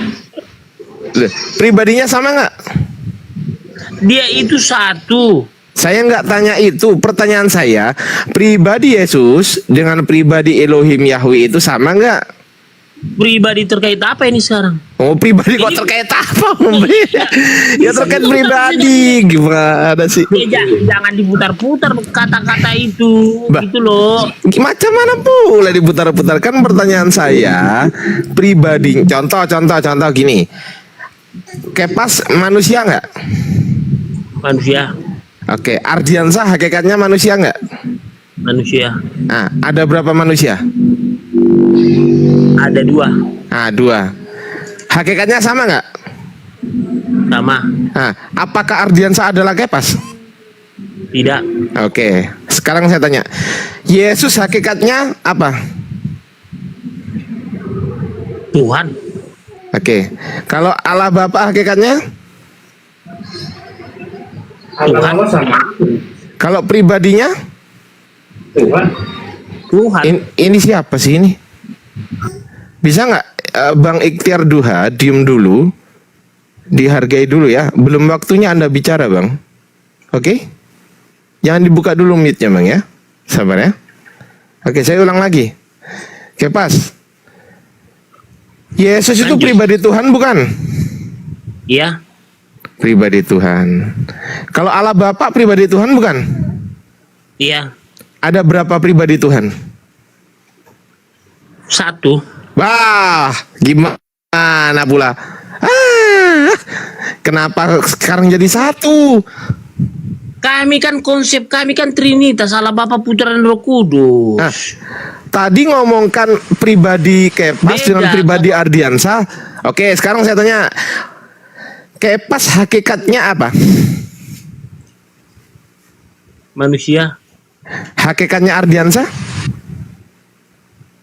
Pribadinya sama nggak? Dia itu satu. Saya nggak tanya itu. Pertanyaan saya, pribadi Yesus dengan pribadi Elohim Yahweh itu sama nggak? Pribadi terkait apa ini sekarang? Oh, pribadi kok terkait apa? Ya terkait pribadi. Gimana sih? Jangan diputar-putar kata-kata itu. Gitu loh. Macam mana pula diputar-putar? Kan pertanyaan saya, pribadi. Contoh gini. Kepas manusia nggak? Manusia. Oke, Ardiansyah hakikatnya manusia nggak? Manusia. Nah, ada berapa manusia? Ada dua. Dua. Hakikatnya sama nggak? Sama. Apakah Ardiansyah adalah Kepas? Tidak. Oke, sekarang saya tanya, Yesus hakikatnya apa? Tuhan. Oke, kalau Allah Bapa hakikatnya? Tuhan. Kalau pribadinya? Tuhan. Ini siapa sih ini? Bisa nggak Bang Ikhtiar Duha diem dulu, dihargai dulu ya. Belum waktunya Anda bicara, Bang. Oke? Jangan dibuka dulu mic-nya, Bang ya. Sabar ya. Oke, saya ulang lagi. Oke, pas. Yesus itu pribadi Tuhan bukan? Iya. Pribadi Tuhan. Kalau Allah Bapa pribadi Tuhan bukan? Iya. Ada berapa pribadi Tuhan? Satu. Wah, gimana pula? Kenapa sekarang jadi satu? Kami kan konsep kami kan Trinitas, Allah Bapa, Putra dan Roh Kudus. Tadi ngomongkan pribadi Kepas dengan pribadi Ardiansyah. Oke, sekarang saya tanya, Kepas hakikatnya apa? Manusia. Hakikatnya Ardiansyah?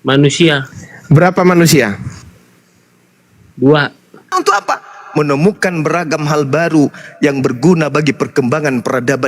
Manusia. Berapa manusia? 2. Untuk apa? menemukan beragam hal baru yang berguna bagi perkembangan peradaban